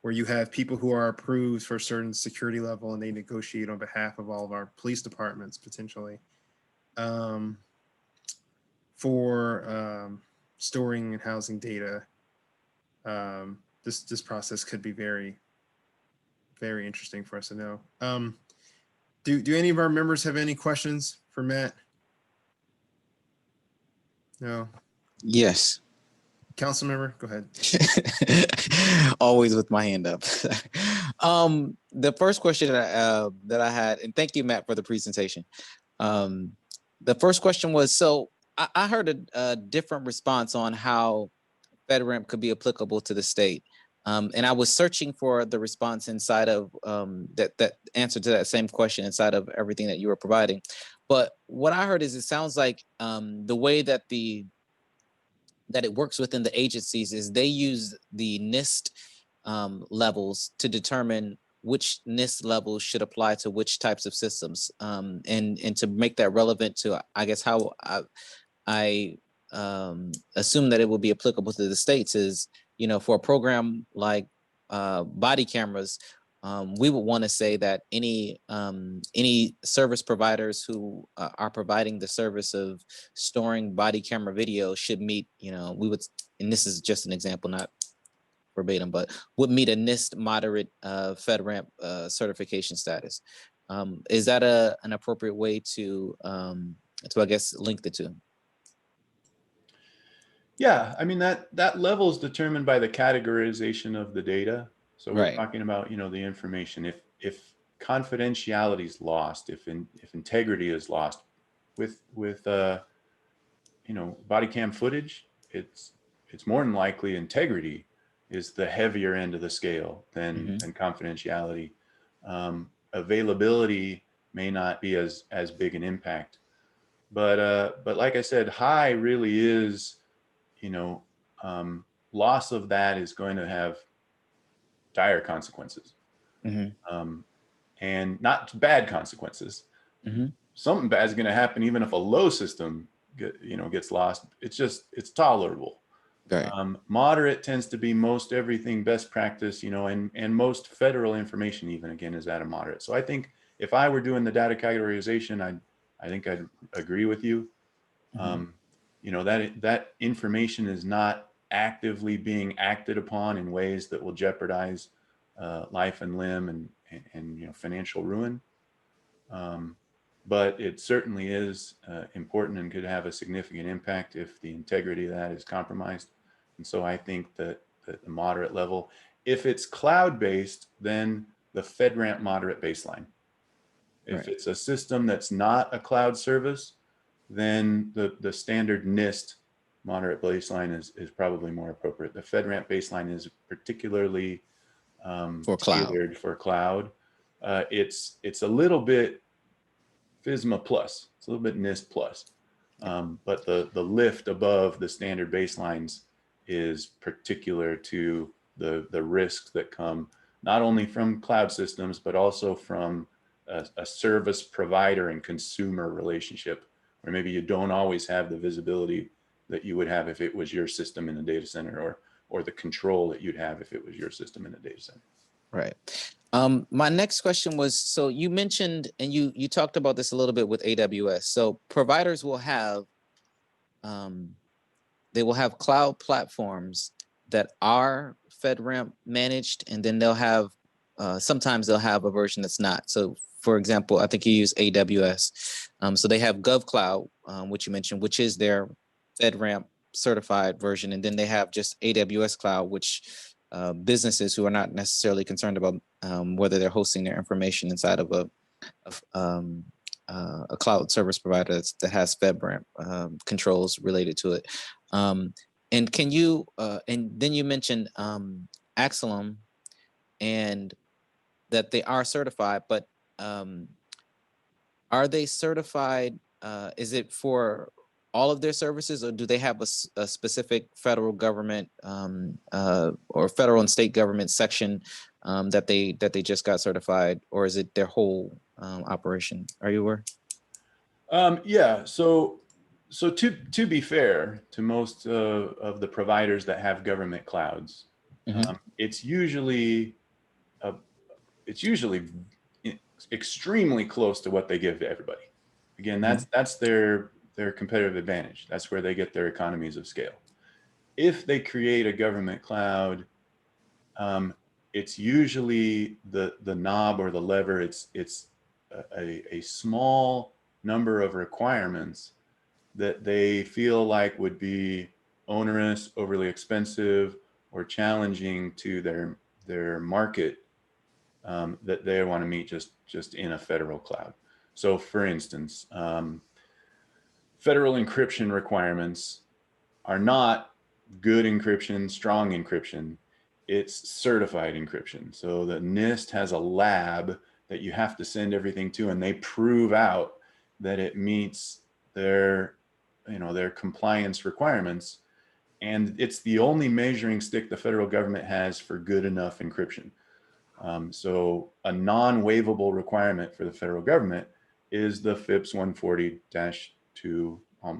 where you have people who are approved for a certain security level and they negotiate on behalf of all of our police departments potentially for storing and housing data. This process could be very, very interesting for us to know. Do any of our members have any questions for Matt? No. Yes. Council member, go ahead. Always with my hand up. The first question that I had, and thank you, Matt, for the presentation. The first question was, so I heard a different response on how FedRAMP could be applicable to the state. And I was searching for the response inside of that answer to that same question inside of everything that you were providing. But what I heard is it sounds like the way that it works within the agencies is they use the NIST levels to determine which NIST levels should apply to which types of systems, and to make that relevant to, I guess, how I assume that it will be applicable to the states is, for a program like body cameras, we would want to say that any service providers who are providing the service of storing body camera video should meet, we would, and this is just an example, not verbatim, but would meet a NIST moderate FedRAMP certification status. Is that an appropriate way to I guess, link the two? Yeah, I mean, that level is determined by the categorization of the data. So we're talking about, the information. If confidentiality is lost, if integrity is lost with body cam footage, it's more than likely integrity is the heavier end of the scale than confidentiality. Availability may not be as big an impact, but like I said, high really is, loss of that is going to have dire consequences, and not bad consequences. Something bad is going to happen even if a low system gets lost. It's tolerable. Right. Moderate tends to be most everything best practice, and most federal information even, again, is at a moderate. So I think if I were doing the data categorization, I think I'd agree with you. That information is not actively being acted upon in ways that will jeopardize life and limb and financial ruin. But it certainly is important and could have a significant impact if the integrity of that is compromised. And so I think that the moderate level, if it's cloud-based, then the FedRAMP moderate baseline. If it's a system that's not a cloud service, then the standard NIST moderate baseline is probably more appropriate. The FedRAMP baseline is particularly for cloud. tailored for cloud. It's a little bit FISMA plus, it's a little bit NIST plus, but the lift above the standard baselines is particular to the risks that come not only from cloud systems, but also from a service provider and consumer relationship, where maybe you don't always have the visibility that you would have if it was your system in the data center, or the control that you'd have if it was your system in the data center. Right. My next question was, so you mentioned, and you talked about this a little bit with AWS. So providers will have, they will have cloud platforms that are FedRAMP managed, and then they'll have, sometimes they'll have a version that's not. So for example, I think you use AWS. So they have GovCloud, which you mentioned, which is their FedRAMP certified version. And then they have just AWS Cloud, which businesses who are not necessarily concerned about whether they're hosting their information inside of a cloud service provider that has FedRAMP controls related to it. And can you, and then you mentioned Axelum and that they are certified, but are they certified? Is it for all of their services, or do they have a specific federal government or federal and state government section that they just got certified, or is it their whole operation? Are you aware? Yeah. So to be fair to most of the providers that have government clouds, it's usually extremely close to what they give to everybody. Again, that's their competitive advantage. That's where they get their economies of scale. If they create a government cloud, it's usually the knob or the lever. It's a small number of requirements that they feel like would be onerous, overly expensive, or challenging to their market that they want to meet just in a federal cloud. So for instance, federal encryption requirements are not good encryption, strong encryption. It's certified encryption. So the NIST has a lab that you have to send everything to, and they prove out that it meets their compliance requirements. And it's the only measuring stick the federal government has for good enough encryption. So a non-waivable requirement for the federal government is the FIPS 140-2,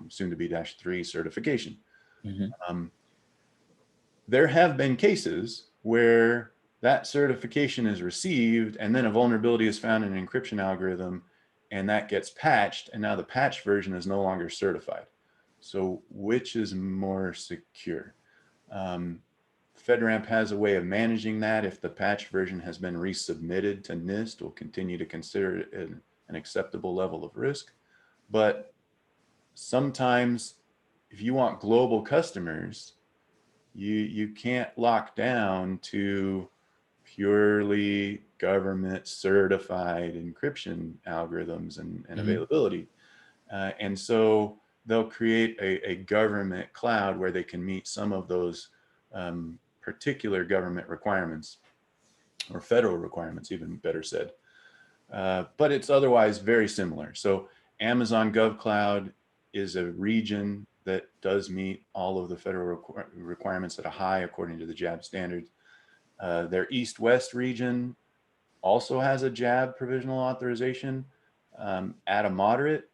soon to be -3 certification. There have been cases where that certification is received and then a vulnerability is found in an encryption algorithm and that gets patched, and now the patched version is no longer certified. So which is more secure? FedRAMP has a way of managing that. If the patched version has been resubmitted to NIST, we'll continue to consider it an acceptable level of risk. But sometimes if you want global customers, you can't lock down to purely government certified encryption algorithms and availability. And so they'll create a government cloud where they can meet some of those particular government requirements, or federal requirements, even better said. But it's otherwise very similar. So Amazon GovCloud is a region that does meet all of the federal requirements at a high according to the JAB standards. Their East-West region also has a JAB provisional authorization at a moderate,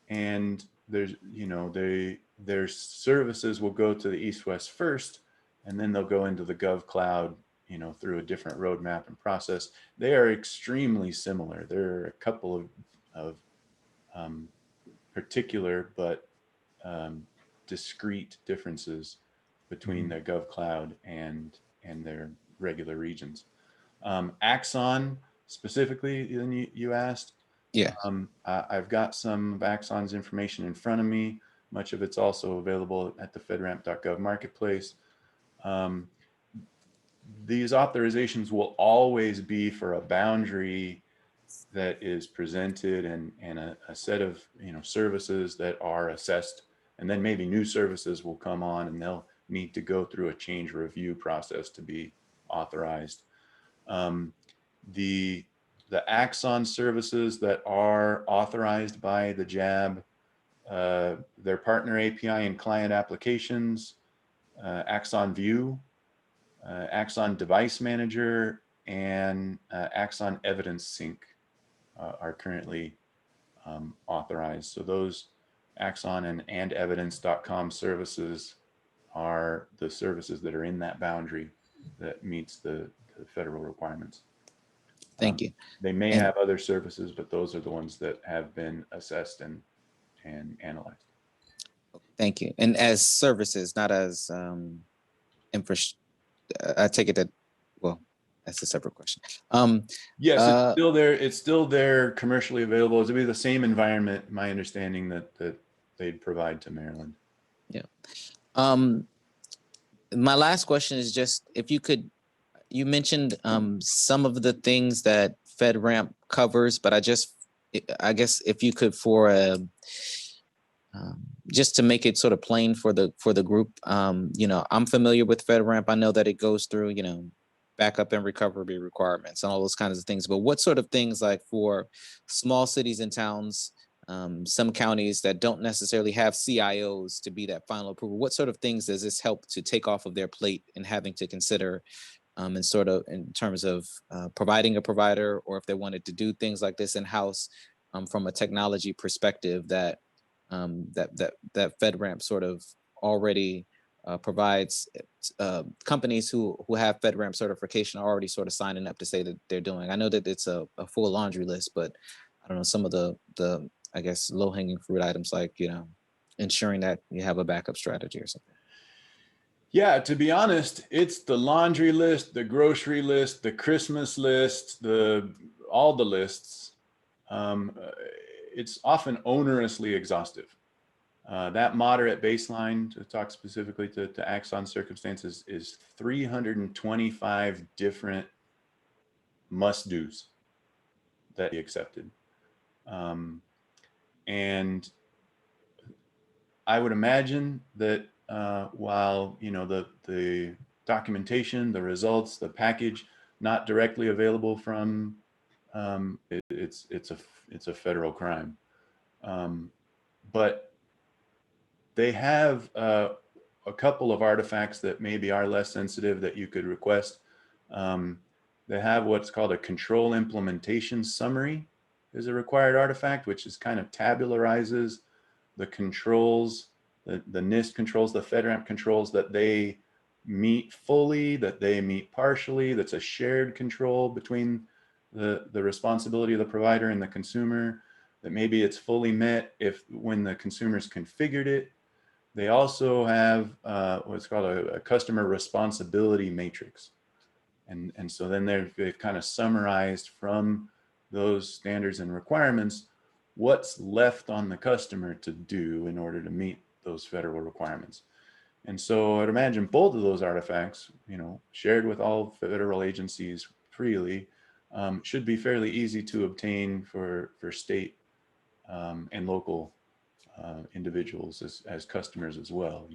and there's, their services will go to the East-West first, and then they'll go into the GovCloud, through a different roadmap and process. They are extremely similar. There are a couple of particular but discrete differences between their GovCloud and their regular regions. Axon specifically, you asked. Yeah. I've got some of Axon's information in front of me. Much of it's also available at the fedramp.gov marketplace. These authorizations will always be for a boundary that is presented and a set of services that are assessed, and then maybe new services will come on and they'll need to go through a change review process to be authorized. The Axon services that are authorized by the JAB, their partner API and client applications, Axon View, Axon Device Manager, and Axon Evidence Sync are currently authorized. So those Axon and evidence.com services are the services that are in that boundary that meets the federal requirements. Thank you. They may have other services, but those are the ones that have been assessed and analyzed. Thank you. And as services, not as I take it that, well, that's a separate question. Yes, Uh, it's still there. It's still there commercially available. It'll be the same environment, my understanding, that they'd provide to Maryland. um, my last question is just if you could, you mentioned some of the things that FedRAMP covers, but I guess if you could just to make it sort of plain for the group, I'm familiar with FedRAMP. I know that it goes through, backup and recovery requirements and all those kinds of things. But what sort of things, like for small cities and towns, some counties that don't necessarily have CIOs to be that final approval, what sort of things does this help to take off of their plate and having to consider and sort of in terms of providing a provider, or if they wanted to do things like this in-house from a technology perspective that FedRAMP sort of already provides. Companies who have FedRAMP certification are already sort of signing up to say that they're doing. I know that it's a full laundry list, but I don't know, some of the I guess low-hanging fruit items, like ensuring that you have a backup strategy or something. Yeah, to be honest, it's the laundry list, the grocery list, the Christmas list, all the lists. It's often onerously exhaustive. That moderate baseline, to talk specifically to acts on circumstances, is 325 different must-dos that he accepted. And I would imagine that while the documentation, the results, the package, not directly available from it's a federal crime, but they have a couple of artifacts that maybe are less sensitive that you could request. They have what's called a control implementation summary is a required artifact, which is kind of tabularizes the controls, the NIST controls, the FedRAMP controls that they meet fully, that they meet partially, that's a shared control between the responsibility of the provider and the consumer, that maybe it's fully met when the consumer's configured it. They also have what's called a customer responsibility matrix. And so then they've kind of summarized from those standards and requirements what's left on the customer to do in order to meet those federal requirements. And so I'd imagine both of those artifacts, shared with all federal agencies freely, should be fairly easy to obtain for state and local individuals as customers as well.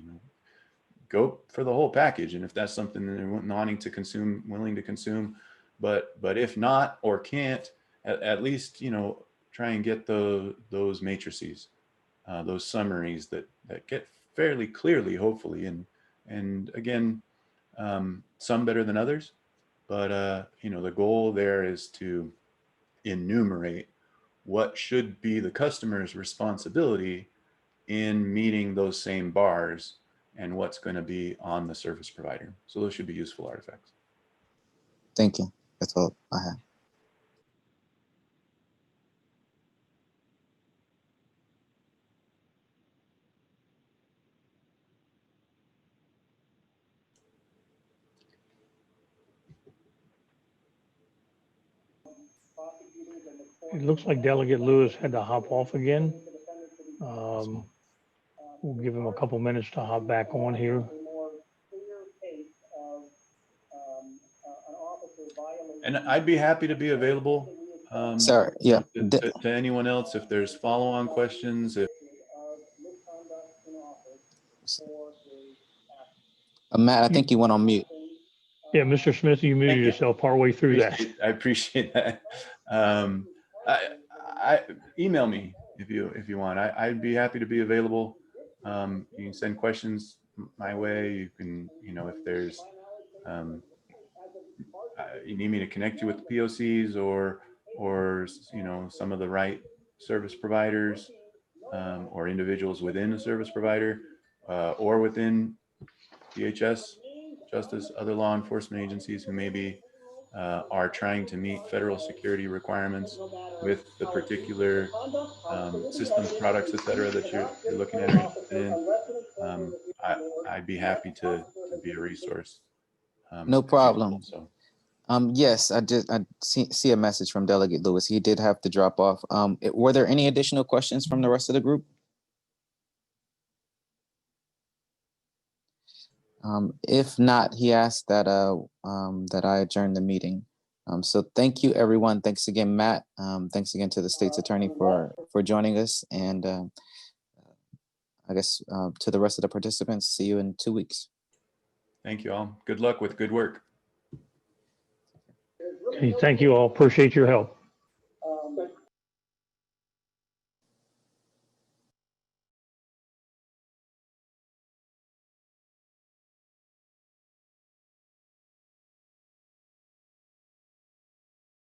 Go for the whole package, and if that's something that they're wanting to consume, willing to consume, but if not or can't, at least try and get those matrices, those summaries that get fairly clearly, hopefully, and again, some better than others, but the goal there is to enumerate what should be the customer's responsibility in meeting those same bars and what's going to be on the service provider. So those should be useful artifacts. Thank you. That's all I have. It looks like Delegate Lewis had to hop off again. We'll give him a couple minutes to hop back on here. And I'd be happy to be available. Sorry, yeah. To anyone else, if there's follow-on questions. Matt, I think you went on mute. Yeah, Mr. Smith, you muted yourself partway through that. I appreciate that. I email me if you want. I'd be happy to be available. You can send questions my way. You can, if there's you need me to connect you with the POCs or some of the right service providers or individuals within a service provider or within DHS, Justice, other law enforcement agencies who maybe are trying to meet federal security requirements with the particular systems, products, et cetera, that you're looking at or interested in. I'd be happy to to be a resource. No if useful. problem. So, Yes, I see a message from Delegate Lewis. He did have to drop off. Were there any additional questions from the rest of the group? If not, he asked that that I adjourn the meeting. So thank you, everyone. Thanks again, Matt. Thanks again to the state's attorney for joining us, and I guess to the rest of the participants, see you in 2 weeks. thank you all. Good luck with good work. Okay, thank you all. Appreciate your help.